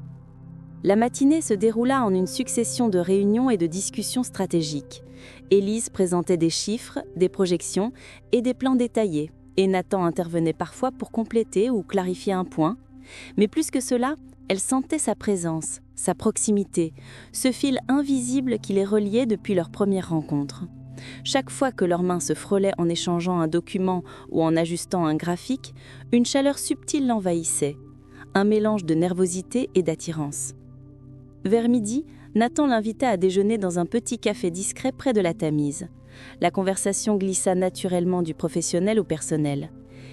La matinée se déroula en une succession de réunions et de discussions stratégiques. Élise présentait des chiffres, des projections et des plans détaillés, et Nathan intervenait parfois pour compléter ou clarifier un point. Mais plus que cela, elle sentait sa présence, sa proximité, ce fil invisible qui les reliait depuis leur première rencontre. Chaque fois que leurs mains se frôlaient en échangeant un document ou en ajustant un graphique, une chaleur subtile l'envahissait, un mélange de nervosité et d'attirance. Vers midi, Nathan l'invita à déjeuner dans un petit café discret près de la Tamise. La conversation glissa naturellement du professionnel au personnel.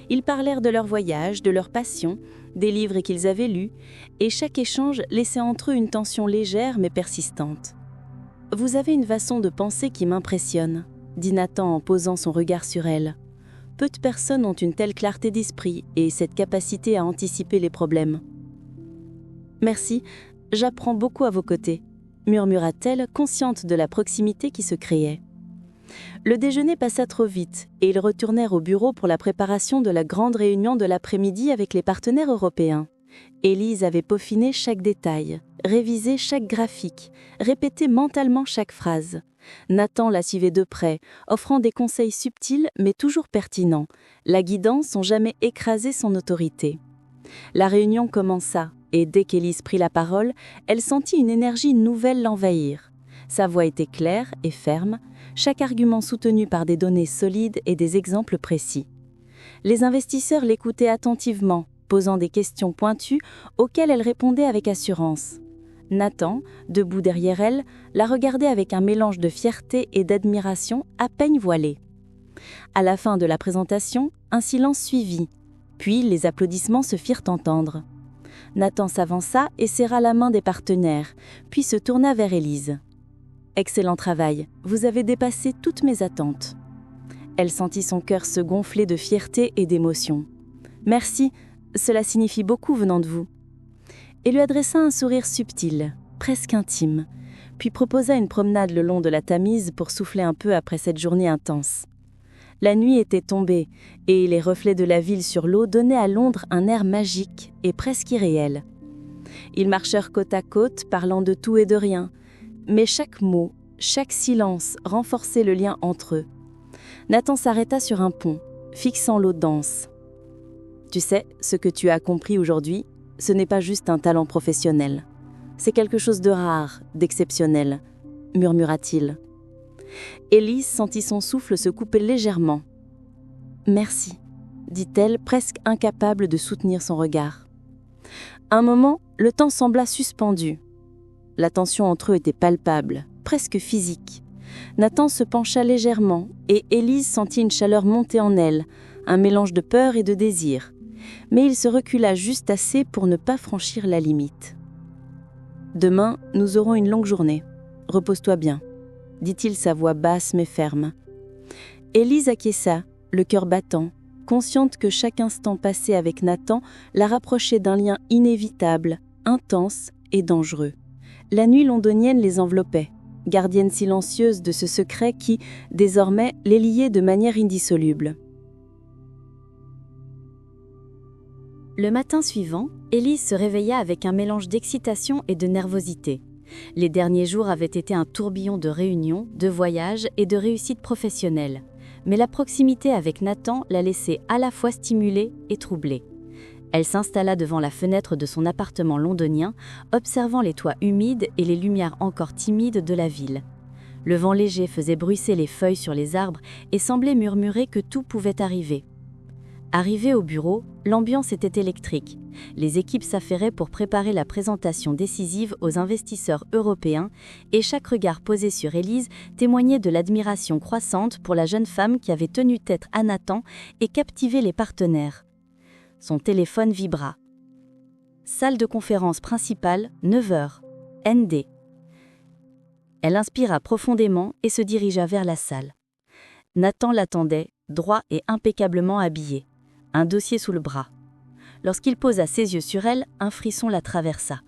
Ils parlèrent de leur voyage, de leur passion, des livres qu'ils avaient lus, et chaque échange laissait entre eux une tension légère mais persistante. « Vous avez une façon de penser qui m'impressionne », dit Nathan en posant son regard sur elle. « Peu de personnes ont une telle clarté d'esprit et cette capacité à anticiper les problèmes. »« Merci, j'apprends beaucoup à vos côtés », murmura-t-elle, consciente de la proximité qui se créait. Le déjeuner passa trop vite et ils retournèrent au bureau pour la préparation de la grande réunion de l'après-midi avec les partenaires européens. Élise avait peaufiné chaque détail, révisé chaque graphique, répété mentalement chaque phrase. Nathan la suivait de près, offrant des conseils subtils mais toujours pertinents, la guidant sans jamais écraser son autorité. La réunion commença et dès qu'Élise prit la parole, elle sentit une énergie nouvelle l'envahir. Sa voix était claire et ferme, chaque argument soutenu par des données solides et des exemples précis. Les investisseurs l'écoutaient attentivement, posant des questions pointues auxquelles elle répondait avec assurance. Nathan, debout derrière elle, la regardait avec un mélange de fierté et d'admiration à peine voilée. À la fin de la présentation, un silence suivit, puis les applaudissements se firent entendre. Nathan s'avança et serra la main des partenaires, puis se tourna vers Élise. « Excellent travail, vous avez dépassé toutes mes attentes. » Elle sentit son cœur se gonfler de fierté et d'émotion. « Merci, cela signifie beaucoup venant de vous. » Et lui adressa un sourire subtil, presque intime, puis proposa une promenade le long de la Tamise pour souffler un peu après cette journée intense. La nuit était tombée et les reflets de la ville sur l'eau donnaient à Londres un air magique et presque irréel. Ils marchèrent côte à côte, parlant de tout et de rien, mais chaque mot, chaque silence renforçait le lien entre eux. Nathan s'arrêta sur un pont, fixant l'eau dense. « Tu sais, ce que tu as compris aujourd'hui, ce n'est pas juste un talent professionnel. C'est quelque chose de rare, d'exceptionnel, » murmura-t-il. Élise sentit son souffle se couper légèrement. « Merci », dit-elle, presque incapable de soutenir son regard. Un moment, le temps sembla suspendu. La tension entre eux était palpable, presque physique. Nathan se pencha légèrement et Élise sentit une chaleur monter en elle, un mélange de peur et de désir. Mais il se recula juste assez pour ne pas franchir la limite. « Demain, nous aurons une longue journée. Repose-toi bien, » dit-il sa voix basse mais ferme. Élise acquiesça, le cœur battant, consciente que chaque instant passé avec Nathan la rapprochait d'un lien inévitable, intense et dangereux. La nuit londonienne les enveloppait, gardienne silencieuse de ce secret qui, désormais, les liait de manière indissoluble. Le matin suivant, Élise se réveilla avec un mélange d'excitation et de nervosité. Les derniers jours avaient été un tourbillon de réunions, de voyages et de réussites professionnelles. Mais la proximité avec Nathan la laissait à la fois stimulée et troublée. Elle s'installa devant la fenêtre de son appartement londonien, observant les toits humides et les lumières encore timides de la ville. Le vent léger faisait bruisser les feuilles sur les arbres et semblait murmurer que tout pouvait arriver. Arrivée au bureau, l'ambiance était électrique. Les équipes s'affairaient pour préparer la présentation décisive aux investisseurs européens et chaque regard posé sur Élise témoignait de l'admiration croissante pour la jeune femme qui avait tenu tête à Nathan et captivé les partenaires. Son téléphone vibra. Salle de conférence principale, 9h, ND. Elle inspira profondément et se dirigea vers la salle. Nathan l'attendait, droit et impeccablement habillé, un dossier sous le bras. Lorsqu'il posa ses yeux sur elle, un frisson la traversa.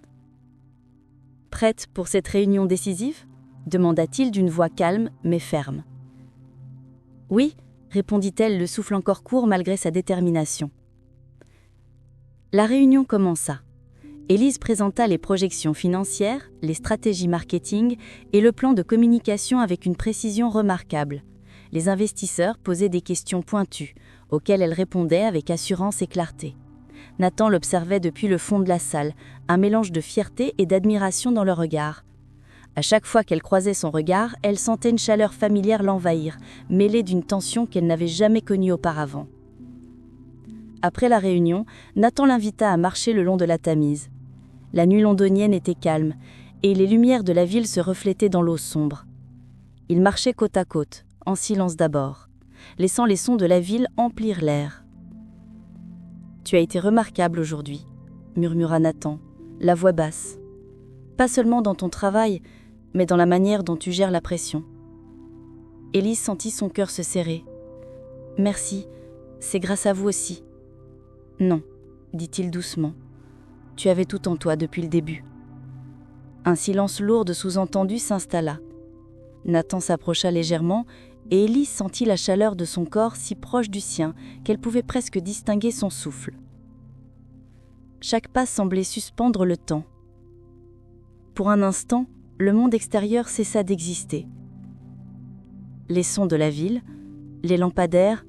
« Prête pour cette réunion décisive ?» demanda-t-il d'une voix calme mais ferme. « Oui », répondit-elle, le souffle encore court malgré sa détermination. La réunion commença. Élise présenta les projections financières, les stratégies marketing et le plan de communication avec une précision remarquable. Les investisseurs posaient des questions pointues, auxquelles elle répondait avec assurance et clarté. Nathan l'observait depuis le fond de la salle, un mélange de fierté et d'admiration dans le regard. À chaque fois qu'elle croisait son regard, elle sentait une chaleur familière l'envahir, mêlée d'une tension qu'elle n'avait jamais connue auparavant. Après la réunion, Nathan l'invita à marcher le long de la Tamise. La nuit londonienne était calme, et les lumières de la ville se reflétaient dans l'eau sombre. Ils marchaient côte à côte, en silence d'abord, laissant les sons de la ville emplir l'air. « Tu as été remarquable aujourd'hui », murmura Nathan, la voix basse. « Pas seulement dans ton travail, mais dans la manière dont tu gères la pression. » Élise sentit son cœur se serrer. « Merci, c'est grâce à vous aussi. » « Non, dit-il doucement. Tu avais tout en toi depuis le début. » Un silence lourd de sous-entendu s'installa. Nathan s'approcha légèrement et Élise sentit la chaleur de son corps si proche du sien qu'elle pouvait presque distinguer son souffle. Chaque pas semblait suspendre le temps. Pour un instant, le monde extérieur cessa d'exister. Les sons de la ville, les lampadaires,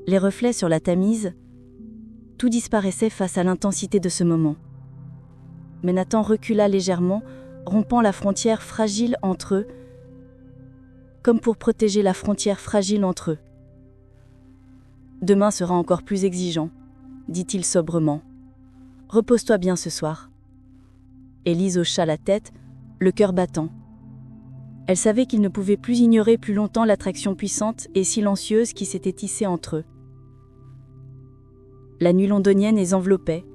les reflets sur la Tamise, tout disparaissait face à l'intensité de ce moment. Mais Nathan recula légèrement, rompant la frontière fragile entre eux, comme pour protéger la frontière fragile entre eux. « Demain sera encore plus exigeant, » dit-il sobrement. « Repose-toi bien ce soir. » Élise hocha la tête, le cœur battant. Elle savait qu'il ne pouvait plus ignorer plus longtemps l'attraction puissante et silencieuse qui s'était tissée entre eux. La nuit londonienne les enveloppait,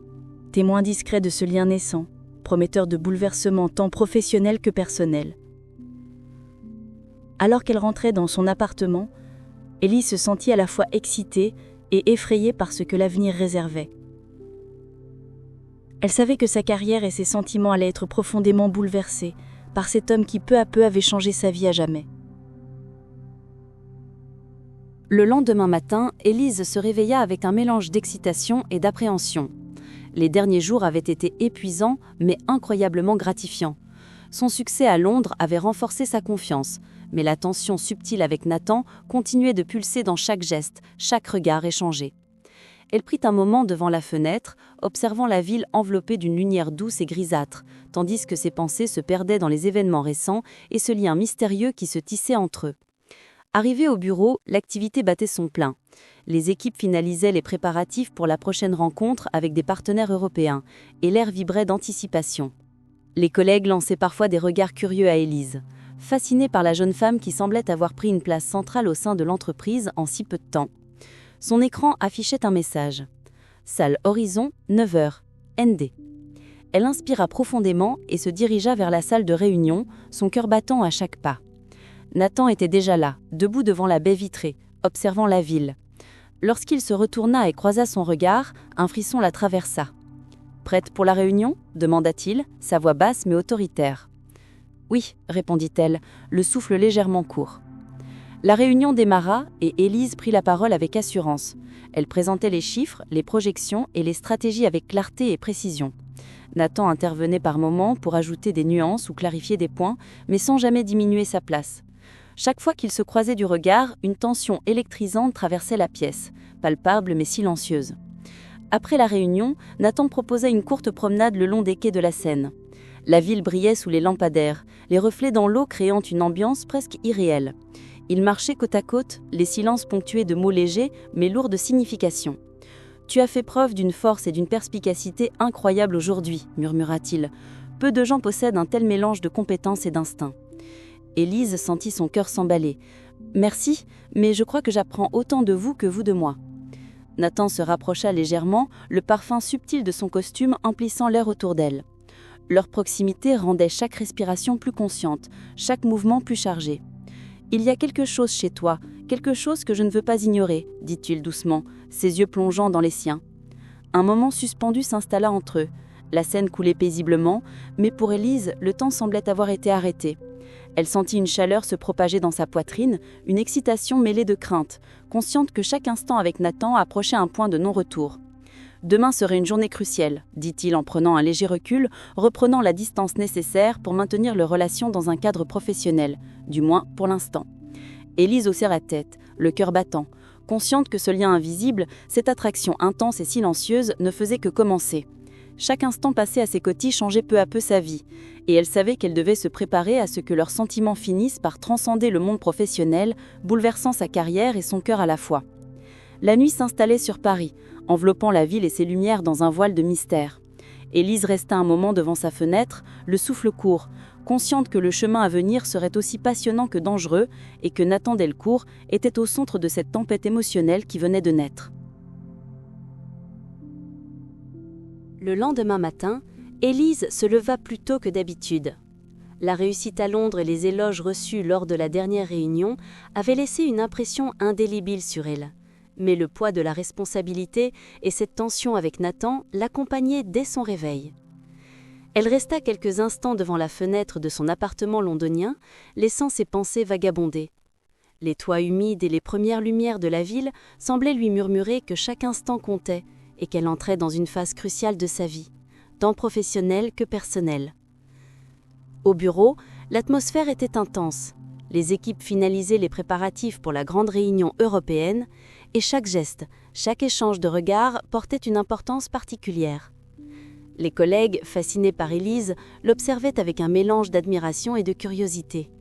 témoin discret de ce lien naissant, prometteur de bouleversements tant professionnels que personnels. Alors qu'elle rentrait dans son appartement, Élise se sentit à la fois excitée et effrayée par ce que l'avenir réservait. Elle savait que sa carrière et ses sentiments allaient être profondément bouleversés par cet homme qui peu à peu avait changé sa vie à jamais. Le lendemain matin, Élise se réveilla avec un mélange d'excitation et d'appréhension. Les derniers jours avaient été épuisants, mais incroyablement gratifiants. Son succès à Londres avait renforcé sa confiance, mais la tension subtile avec Nathan continuait de pulser dans chaque geste, chaque regard échangé. Elle prit un moment devant la fenêtre, observant la ville enveloppée d'une lumière douce et grisâtre, tandis que ses pensées se perdaient dans les événements récents et ce lien mystérieux qui se tissait entre eux. Arrivée au bureau, l'activité battait son plein. Les équipes finalisaient les préparatifs pour la prochaine rencontre avec des partenaires européens, et l'air vibrait d'anticipation. Les collègues lançaient parfois des regards curieux à Élise, fascinés par la jeune femme qui semblait avoir pris une place centrale au sein de l'entreprise en si peu de temps. Son écran affichait un message. Salle Horizon, 9h, ND. Elle inspira profondément et se dirigea vers la salle de réunion, son cœur battant à chaque pas. Nathan était déjà là, debout devant la baie vitrée, observant la ville. Lorsqu'il se retourna et croisa son regard, un frisson la traversa. « Prête pour la réunion ?» demanda-t-il, sa voix basse mais autoritaire. « Oui », répondit-elle, le souffle légèrement court. La réunion démarra et Élise prit la parole avec assurance. Elle présentait les chiffres, les projections et les stratégies avec clarté et précision. Nathan intervenait par moments pour ajouter des nuances ou clarifier des points, mais sans jamais diminuer sa place. Chaque fois qu'ils se croisaient du regard, une tension électrisante traversait la pièce, palpable mais silencieuse. Après la réunion, Nathan proposa une courte promenade le long des quais de la Seine. La ville brillait sous les lampadaires, les reflets dans l'eau créant une ambiance presque irréelle. Ils marchaient côte à côte, les silences ponctués de mots légers mais lourds de signification. « Tu as fait preuve d'une force et d'une perspicacité incroyables aujourd'hui », murmura-t-il. « Peu de gens possèdent un tel mélange de compétences et d'instinct. » Élise sentit son cœur s'emballer. « Merci, mais je crois que j'apprends autant de vous que vous de moi. » Nathan se rapprocha légèrement, le parfum subtil de son costume emplissant l'air autour d'elle. Leur proximité rendait chaque respiration plus consciente, chaque mouvement plus chargé. « Il y a quelque chose chez toi, quelque chose que je ne veux pas ignorer, » dit-il doucement, ses yeux plongeant dans les siens. Un moment suspendu s'installa entre eux. La scène coulait paisiblement, mais pour Élise, le temps semblait avoir été arrêté. Elle sentit une chaleur se propager dans sa poitrine, une excitation mêlée de crainte, consciente que chaque instant avec Nathan approchait un point de non-retour. « Demain serait une journée cruciale, » dit-il en prenant un léger recul, reprenant la distance nécessaire pour maintenir leur relation dans un cadre professionnel, du moins pour l'instant. Élise haussait la tête, le cœur battant, consciente que ce lien invisible, cette attraction intense et silencieuse, ne faisait que commencer. Chaque instant passé à ses côtés changeait peu à peu sa vie, et elle savait qu'elle devait se préparer à ce que leurs sentiments finissent par transcender le monde professionnel, bouleversant sa carrière et son cœur à la fois. La nuit s'installait sur Paris, enveloppant la ville et ses lumières dans un voile de mystère. Élise resta un moment devant sa fenêtre, le souffle court, consciente que le chemin à venir serait aussi passionnant que dangereux et que Nathan Delcourt était au centre de cette tempête émotionnelle qui venait de naître. Le lendemain matin, Élise se leva plus tôt que d'habitude. La réussite à Londres et les éloges reçus lors de la dernière réunion avaient laissé une impression indélébile sur elle. Mais le poids de la responsabilité et cette tension avec Nathan l'accompagnaient dès son réveil. Elle resta quelques instants devant la fenêtre de son appartement londonien, laissant ses pensées vagabonder. Les toits humides et les premières lumières de la ville semblaient lui murmurer que chaque instant comptait et qu'elle entrait dans une phase cruciale de sa vie, tant professionnelle que personnelle. Au bureau, l'atmosphère était intense. Les équipes finalisaient les préparatifs pour la grande réunion européenne et chaque geste, chaque échange de regards portait une importance particulière. Les collègues, fascinés par Élise, l'observaient avec un mélange d'admiration et de curiosité.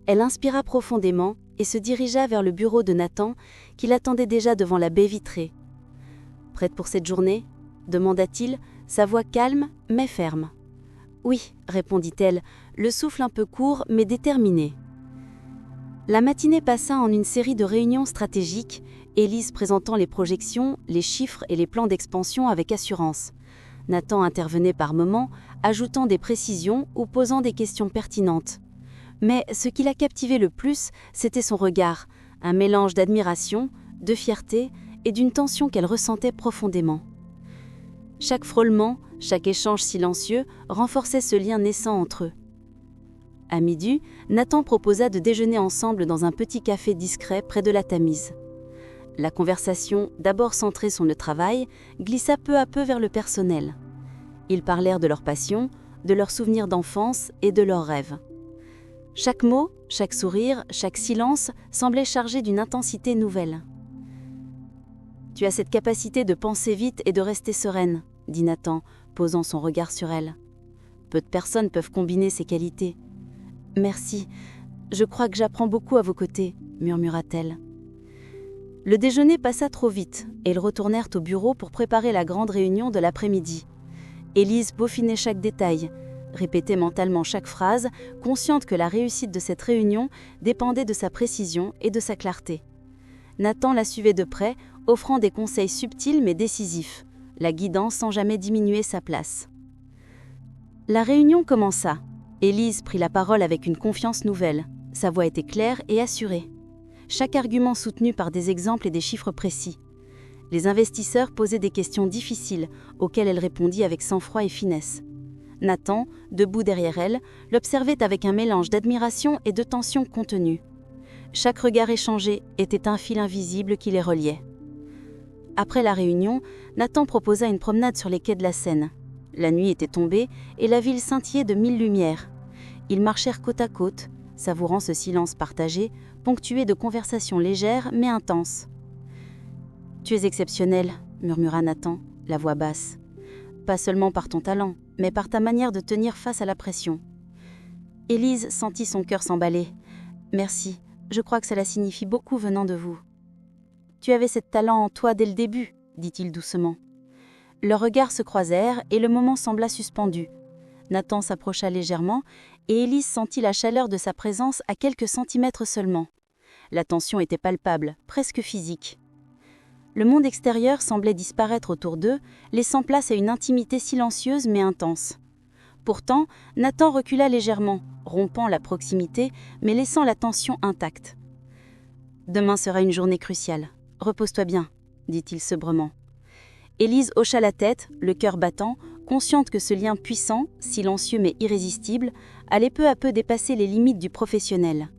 Elle inspira profondément et se dirigea vers le bureau de Nathan, qui l'attendait déjà devant la baie vitrée. « Prête pour cette journée ?» demanda-t-il, sa voix calme mais ferme. « Oui » répondit-elle, le souffle un peu court mais déterminé. La matinée passa en une série de réunions stratégiques, Élise présentant les projections, les chiffres et les plans d'expansion avec assurance. Nathan intervenait par moments, ajoutant des précisions ou posant des questions pertinentes. Mais ce qui la captivait le plus, c'était son regard, un mélange d'admiration, de fierté et d'une tension qu'elle ressentait profondément. Chaque frôlement, chaque échange silencieux renforçait ce lien naissant entre eux. À midi, Nathan proposa de déjeuner ensemble dans un petit café discret près de la Tamise. La conversation, d'abord centrée sur le travail, glissa peu à peu vers le personnel. Ils parlèrent de leurs passions, de leurs souvenirs d'enfance et de leurs rêves. Chaque mot, chaque sourire, chaque silence semblait chargé d'une intensité nouvelle. « Tu as cette capacité de penser vite et de rester sereine, » dit Nathan, posant son regard sur elle. « Peu de personnes peuvent combiner ces qualités. »« Merci, je crois que j'apprends beaucoup à vos côtés, » murmura-t-elle. Le déjeuner passa trop vite et ils retournèrent au bureau pour préparer la grande réunion de l'après-midi. Élise peaufinait chaque détail, répétait mentalement chaque phrase, consciente que la réussite de cette réunion dépendait de sa précision et de sa clarté. Nathan la suivait de près, offrant des conseils subtils mais décisifs, la guidant sans jamais diminuer sa place. La réunion commença. Élise prit la parole avec une confiance nouvelle. Sa voix était claire et assurée. Chaque argument soutenu par des exemples et des chiffres précis. Les investisseurs posaient des questions difficiles, auxquelles elle répondit avec sang-froid et finesse. Nathan, debout derrière elle, l'observait avec un mélange d'admiration et de tension contenue. Chaque regard échangé était un fil invisible qui les reliait. Après la réunion, Nathan proposa une promenade sur les quais de la Seine. La nuit était tombée et la ville scintillait de 1000 lumières. Ils marchèrent côte à côte, savourant ce silence partagé, ponctué de conversations légères mais intenses. « Tu es exceptionnelle, » murmura Nathan. « la voix basse. Pas seulement par ton talent, mais par ta manière de tenir face à la pression. Élise sentit son cœur s'emballer. Merci, je crois que cela signifie beaucoup venant de vous. Tu avais ce talent en toi dès le début, dit-il doucement. Leurs regards se croisèrent et le moment sembla suspendu. Nathan s'approcha légèrement et Élise sentit la chaleur de sa présence à quelques centimètres seulement. La tension était palpable, presque physique. Le monde extérieur semblait disparaître autour d'eux, laissant place à une intimité silencieuse mais intense. Pourtant, Nathan recula légèrement, rompant la proximité, mais laissant la tension intacte. « Demain sera une journée cruciale. Repose-toi bien, » dit-il sobrement. Élise hocha la tête, le cœur battant, consciente que ce lien puissant, silencieux mais irrésistible, allait peu à peu dépasser les limites du professionnel.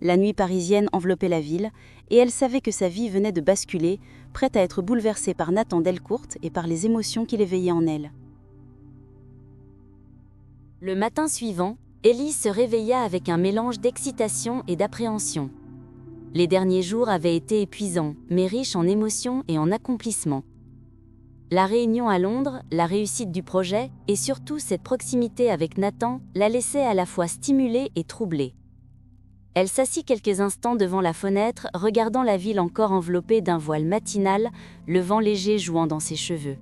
La nuit parisienne enveloppait la ville, et elle savait que sa vie venait de basculer, prête à être bouleversée par Nathan Delcourt et par les émotions qu'il éveillait en elle. Le matin suivant, Élise se réveilla avec un mélange d'excitation et d'appréhension. Les derniers jours avaient été épuisants, mais riches en émotions et en accomplissements. La réunion à Londres, la réussite du projet et surtout cette proximité avec Nathan la laissaient à la fois stimulée et troublée. Elle s'assit quelques instants devant la fenêtre, regardant la ville encore enveloppée d'un voile matinal, le vent léger jouant dans ses cheveux.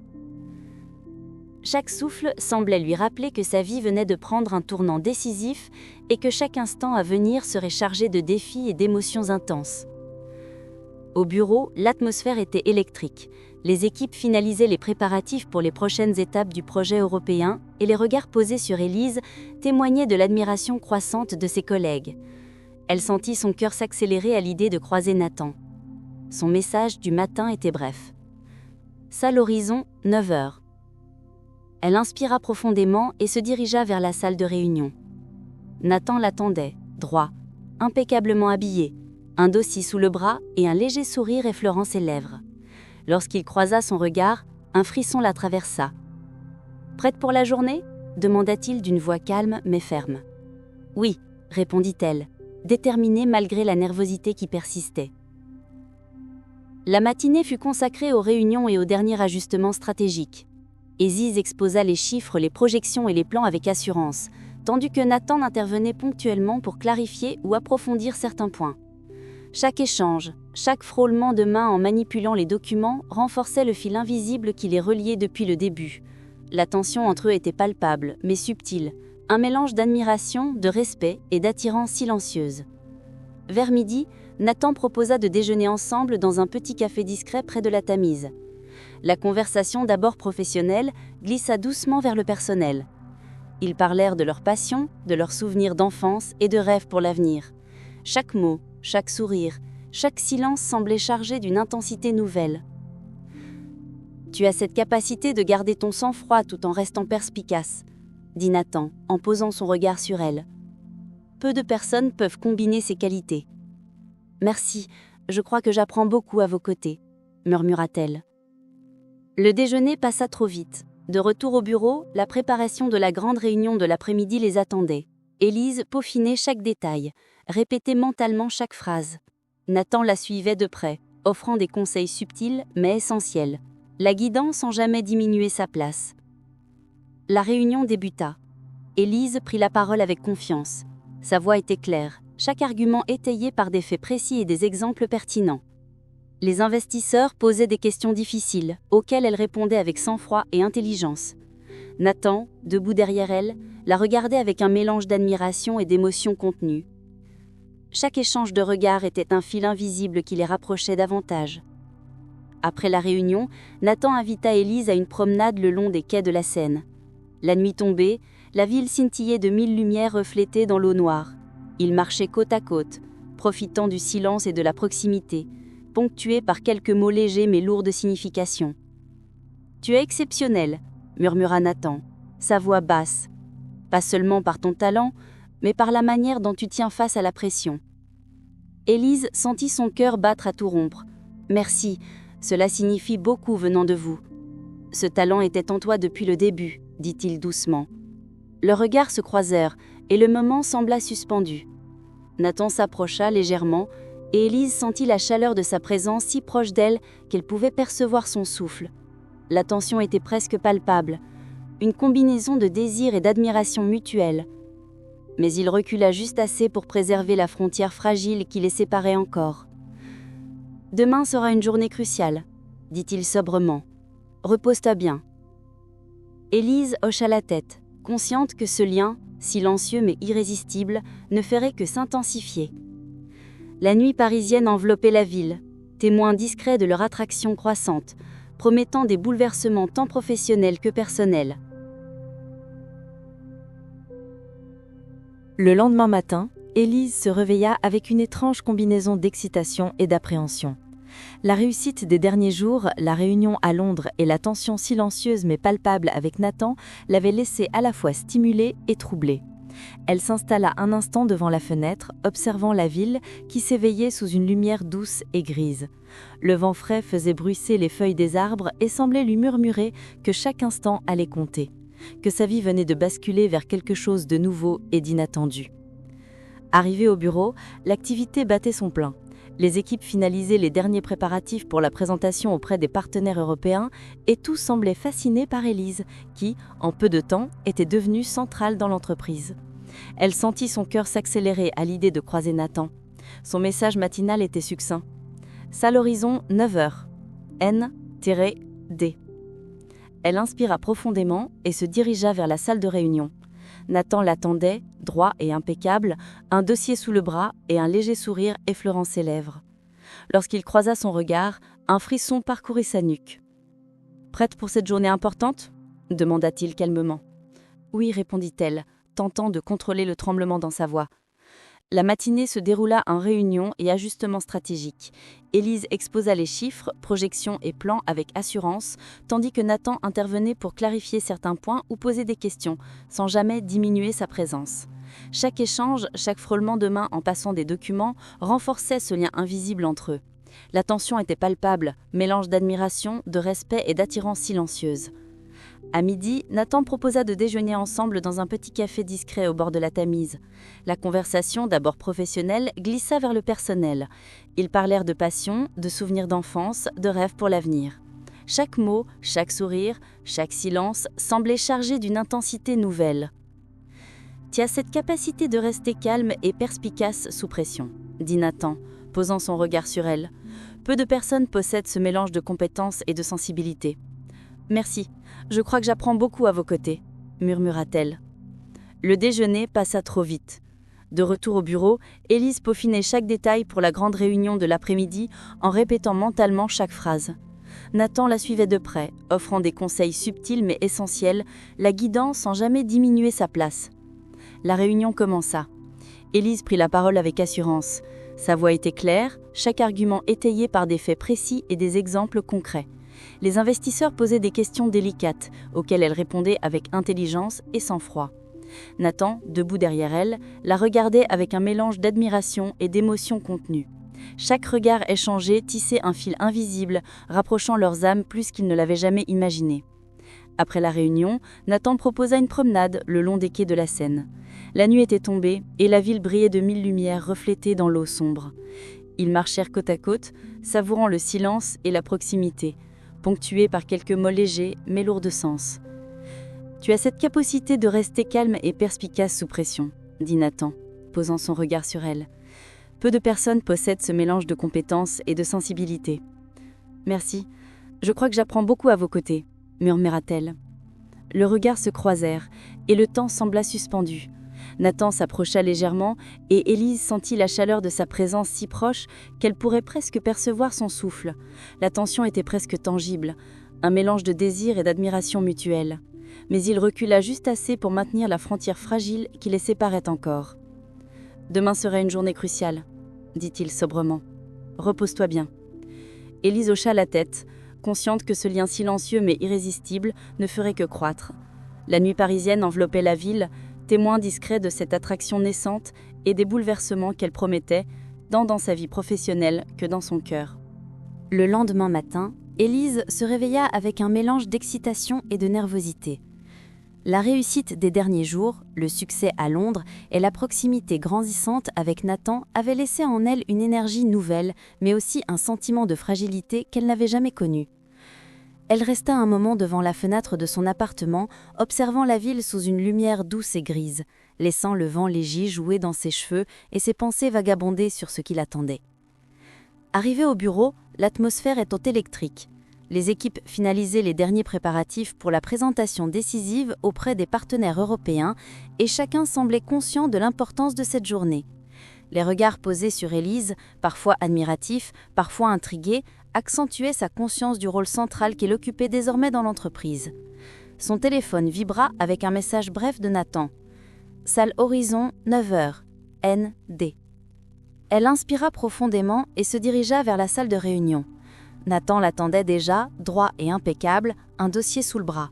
Chaque souffle semblait lui rappeler que sa vie venait de prendre un tournant décisif et que chaque instant à venir serait chargé de défis et d'émotions intenses. Au bureau, l'atmosphère était électrique. Les équipes finalisaient les préparatifs pour les prochaines étapes du projet européen et les regards posés sur Élise témoignaient de l'admiration croissante de ses collègues. Elle sentit son cœur s'accélérer à l'idée de croiser Nathan. Son message du matin était bref. Salle Horizon, 9 heures. Elle inspira profondément et se dirigea vers la salle de réunion. Nathan l'attendait, droit, impeccablement habillé, un dossier sous le bras et un léger sourire effleurant ses lèvres. Lorsqu'il croisa son regard, un frisson la traversa. « Prête pour la journée » demanda-t-il d'une voix calme mais ferme. « Oui » répondit-elle, déterminée malgré la nervosité qui persistait. La matinée fut consacrée aux réunions et aux derniers ajustements stratégiques. Élise exposa les chiffres, les projections et les plans avec assurance, tandis que Nathan intervenait ponctuellement pour clarifier ou approfondir certains points. Chaque échange, chaque frôlement de main en manipulant les documents renforçait le fil invisible qui les reliait depuis le début. La tension entre eux était palpable, mais subtile, un mélange d'admiration, de respect et d'attirance silencieuse. Vers midi, Nathan proposa de déjeuner ensemble dans un petit café discret près de la Tamise. La conversation, d'abord professionnelle, glissa doucement vers le personnel. Ils parlèrent de leur passion, de leurs souvenirs d'enfance et de rêves pour l'avenir. Chaque mot, chaque sourire, chaque silence semblait chargé d'une intensité nouvelle. « Tu as cette capacité de garder ton sang-froid tout en restant perspicace, » dit Nathan, en posant son regard sur elle. « Peu de personnes peuvent combiner ces qualités. »« Merci, je crois que j'apprends beaucoup à vos côtés, » murmura-t-elle. Le déjeuner passa trop vite. De retour au bureau, la préparation de la grande réunion de l'après-midi les attendait. Élise peaufinait chaque détail, répétait mentalement chaque phrase. Nathan la suivait de près, offrant des conseils subtils mais essentiels, la guidant sans jamais diminuer sa place. La réunion débuta. Élise prit la parole avec confiance. Sa voix était claire, chaque argument étayé par des faits précis et des exemples pertinents. Les investisseurs posaient des questions difficiles, auxquelles elle répondait avec sang-froid et intelligence. Nathan, debout derrière elle, la regardait avec un mélange d'admiration et d'émotion contenue. Chaque échange de regards était un fil invisible qui les rapprochait davantage. Après la réunion, Nathan invita Élise à une promenade le long des quais de la Seine. La nuit tombée, la ville scintillait de 1000 lumières reflétées dans l'eau noire. Ils marchaient côte à côte, profitant du silence et de la proximité, ponctués par quelques mots légers mais lourds de signification. « Tu es exceptionnel », murmura Nathan, sa voix basse. « Pas seulement par ton talent, mais par la manière dont tu tiens face à la pression. » Élise sentit son cœur battre à tout rompre. « Merci, cela signifie beaucoup venant de vous. »« Ce talent était en toi depuis le début, » dit-il doucement. Leurs regards se croisèrent et le moment sembla suspendu. Nathan s'approcha légèrement et Élise sentit la chaleur de sa présence si proche d'elle qu'elle pouvait percevoir son souffle. La tension était presque palpable, une combinaison de désir et d'admiration mutuelle. Mais il recula juste assez pour préserver la frontière fragile qui les séparait encore. « Demain sera une journée cruciale, » dit-il sobrement. « Repose-toi bien. » Élise hocha la tête, consciente que ce lien, silencieux mais irrésistible, ne ferait que s'intensifier. La nuit parisienne enveloppait la ville, témoin discret de leur attraction croissante, promettant des bouleversements tant professionnels que personnels. Le lendemain matin, Élise se réveilla avec une étrange combinaison d'excitation et d'appréhension. La réussite des derniers jours, la réunion à Londres et la tension silencieuse mais palpable avec Nathan l'avaient laissée à la fois stimulée et troublée. Elle s'installa un instant devant la fenêtre, observant la ville qui s'éveillait sous une lumière douce et grise. Le vent frais faisait bruisser les feuilles des arbres et semblait lui murmurer que chaque instant allait compter, que sa vie venait de basculer vers quelque chose de nouveau et d'inattendu. Arrivée au bureau, l'activité battait son plein. Les équipes finalisaient les derniers préparatifs pour la présentation auprès des partenaires européens et tout semblait fasciné par Élise, qui, en peu de temps, était devenue centrale dans l'entreprise. Elle sentit son cœur s'accélérer à l'idée de croiser Nathan. Son message matinal était succinct. « Salle Horizon, 9h. N-D ». Elle inspira profondément et se dirigea vers la salle de réunion. Nathan l'attendait, droit et impeccable, un dossier sous le bras et un léger sourire effleurant ses lèvres. Lorsqu'il croisa son regard, un frisson parcourut sa nuque. « Prête pour cette journée importante ?» demanda-t-il calmement. « Oui » répondit-elle, tentant de contrôler le tremblement dans sa voix. La matinée se déroula en réunion et ajustements stratégiques. Élise exposa les chiffres, projections et plans avec assurance, tandis que Nathan intervenait pour clarifier certains points ou poser des questions, sans jamais diminuer sa présence. Chaque échange, chaque frôlement de main en passant des documents, renforçait ce lien invisible entre eux. La tension était palpable, mélange d'admiration, de respect et d'attirance silencieuse. À midi, Nathan proposa de déjeuner ensemble dans un petit café discret au bord de la Tamise. La conversation, d'abord professionnelle, glissa vers le personnel. Ils parlèrent de passion, de souvenirs d'enfance, de rêves pour l'avenir. Chaque mot, chaque sourire, chaque silence semblait chargé d'une intensité nouvelle. « Tu as cette capacité de rester calme et perspicace sous pression », dit Nathan, posant son regard sur elle. « Peu de personnes possèdent ce mélange de compétences et de sensibilité. » « Merci, je crois que j'apprends beaucoup à vos côtés, » murmura-t-elle. Le déjeuner passa trop vite. De retour au bureau, Élise peaufinait chaque détail pour la grande réunion de l'après-midi en répétant mentalement chaque phrase. Nathan la suivait de près, offrant des conseils subtils mais essentiels, la guidant sans jamais diminuer sa place. La réunion commença. Élise prit la parole avec assurance. Sa voix était claire, chaque argument étayé par des faits précis et des exemples concrets. Les investisseurs posaient des questions délicates, auxquelles elle répondait avec intelligence et sang-froid. Nathan, debout derrière elle, la regardait avec un mélange d'admiration et d'émotion contenue. Chaque regard échangé tissait un fil invisible, rapprochant leurs âmes plus qu'ils ne l'avaient jamais imaginé. Après la réunion, Nathan proposa une promenade le long des quais de la Seine. La nuit était tombée et la ville brillait de 1000 lumières reflétées dans l'eau sombre. Ils marchèrent côte à côte, savourant le silence et la proximité, ponctués par quelques mots légers mais lourds de sens. « Tu as cette capacité de rester calme et perspicace sous pression, » dit Nathan, posant son regard sur elle. « Peu de personnes possèdent ce mélange de compétences et de sensibilité. »« Merci, je crois que j'apprends beaucoup à vos côtés, » murmura-t-elle. Le regard se croisèrent et le temps sembla suspendu. Nathan s'approcha légèrement et Élise sentit la chaleur de sa présence si proche qu'elle pourrait presque percevoir son souffle. La tension était presque tangible, un mélange de désir et d'admiration mutuelle. Mais il recula juste assez pour maintenir la frontière fragile qui les séparait encore. « Demain sera une journée cruciale, » dit-il sobrement. « Repose-toi bien. » Élise hocha la tête, consciente que ce lien silencieux mais irrésistible ne ferait que croître. La nuit parisienne enveloppait la ville, témoin discret de cette attraction naissante et des bouleversements qu'elle promettait, tant dans sa vie professionnelle que dans son cœur. Le lendemain matin, Élise se réveilla avec un mélange d'excitation et de nervosité. La réussite des derniers jours, le succès à Londres et la proximité grandissante avec Nathan avaient laissé en elle une énergie nouvelle, mais aussi un sentiment de fragilité qu'elle n'avait jamais connu. Elle resta un moment devant la fenêtre de son appartement, observant la ville sous une lumière douce et grise, laissant le vent léger jouer dans ses cheveux et ses pensées vagabonder sur ce qui l'attendait. Arrivée au bureau, l'atmosphère était électrique. Les équipes finalisaient les derniers préparatifs pour la présentation décisive auprès des partenaires européens et chacun semblait conscient de l'importance de cette journée. Les regards posés sur Élise, parfois admiratifs, parfois intrigués, accentuaient sa conscience du rôle central qu'elle occupait désormais dans l'entreprise. Son téléphone vibra avec un message bref de Nathan. « Salle Horizon, 9h. ND ». Elle inspira profondément et se dirigea vers la salle de réunion. Nathan l'attendait déjà, droit et impeccable, un dossier sous le bras.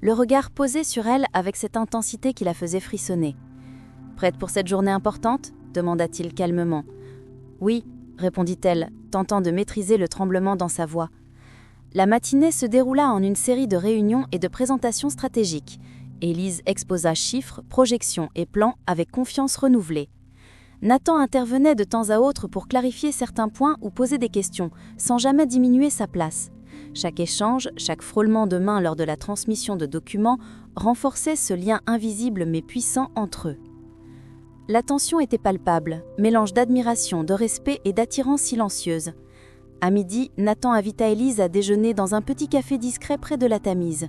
Le regard posé sur elle avec cette intensité qui la faisait frissonner. « Prête pour cette journée importante ?» demanda-t-il calmement. « Oui », répondit-elle, tentant de maîtriser le tremblement dans sa voix. La matinée se déroula en une série de réunions et de présentations stratégiques. Élise exposa chiffres, projections et plans avec confiance renouvelée. Nathan intervenait de temps à autre pour clarifier certains points ou poser des questions, sans jamais diminuer sa place. Chaque échange, chaque frôlement de main lors de la transmission de documents renforçait ce lien invisible mais puissant entre eux. L'attention était palpable, mélange d'admiration, de respect et d'attirance silencieuse. À midi, Nathan invita Élise à déjeuner dans un petit café discret près de la Tamise.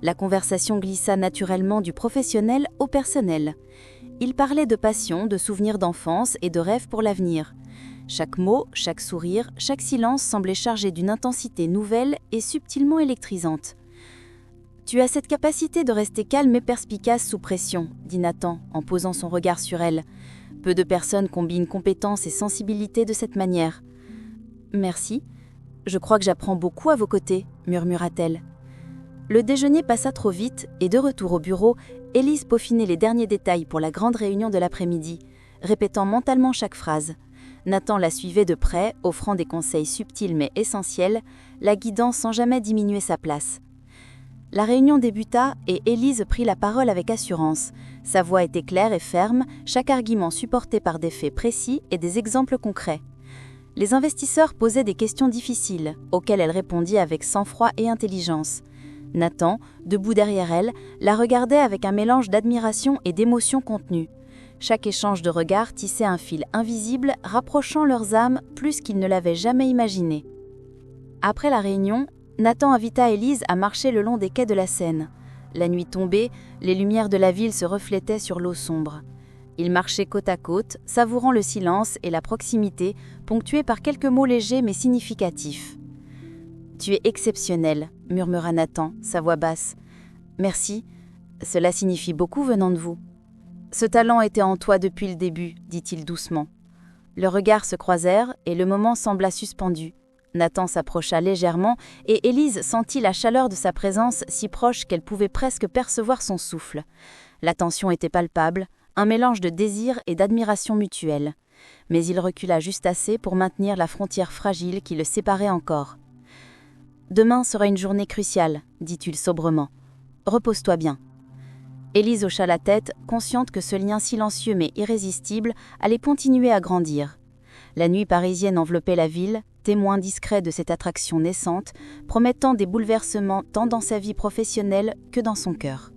La conversation glissa naturellement du professionnel au personnel. Ils parlaient de passion, de souvenirs d'enfance et de rêves pour l'avenir. Chaque mot, chaque sourire, chaque silence semblait chargé d'une intensité nouvelle et subtilement électrisante. « Tu as cette capacité de rester calme et perspicace sous pression, » dit Nathan en posant son regard sur elle. « Peu de personnes combinent compétence et sensibilité de cette manière. »« Merci. Je crois que j'apprends beaucoup à vos côtés, » murmura-t-elle. Le déjeuner passa trop vite et de retour au bureau, Élise peaufinait les derniers détails pour la grande réunion de l'après-midi, répétant mentalement chaque phrase. Nathan la suivait de près, offrant des conseils subtils mais essentiels, la guidant sans jamais diminuer sa place. La réunion débuta et Élise prit la parole avec assurance. Sa voix était claire et ferme, chaque argument supporté par des faits précis et des exemples concrets. Les investisseurs posaient des questions difficiles, auxquelles elle répondit avec sang-froid et intelligence. Nathan, debout derrière elle, la regardait avec un mélange d'admiration et d'émotion contenue. Chaque échange de regards tissait un fil invisible, rapprochant leurs âmes plus qu'ils ne l'avaient jamais imaginé. Après la réunion, Nathan invita Élise à marcher le long des quais de la Seine. La nuit tombée, les lumières de la ville se reflétaient sur l'eau sombre. Ils marchaient côte à côte, savourant le silence et la proximité, ponctués par quelques mots légers mais significatifs. « Tu es exceptionnel », murmura Nathan, sa voix basse. « Merci, cela signifie beaucoup venant de vous. »« Ce talent était en toi depuis le début, » dit-il doucement. Leurs regards se croisèrent et le moment sembla suspendu. Nathan s'approcha légèrement et Élise sentit la chaleur de sa présence si proche qu'elle pouvait presque percevoir son souffle. La tension était palpable, un mélange de désir et d'admiration mutuelle. Mais il recula juste assez pour maintenir la frontière fragile qui le séparait encore. « Demain sera une journée cruciale, » dit-il sobrement. « Repose-toi bien. » Élise hocha la tête, consciente que ce lien silencieux mais irrésistible allait continuer à grandir. La nuit parisienne enveloppait la ville, témoin discret de cette attraction naissante, promettant des bouleversements tant dans sa vie professionnelle que dans son cœur.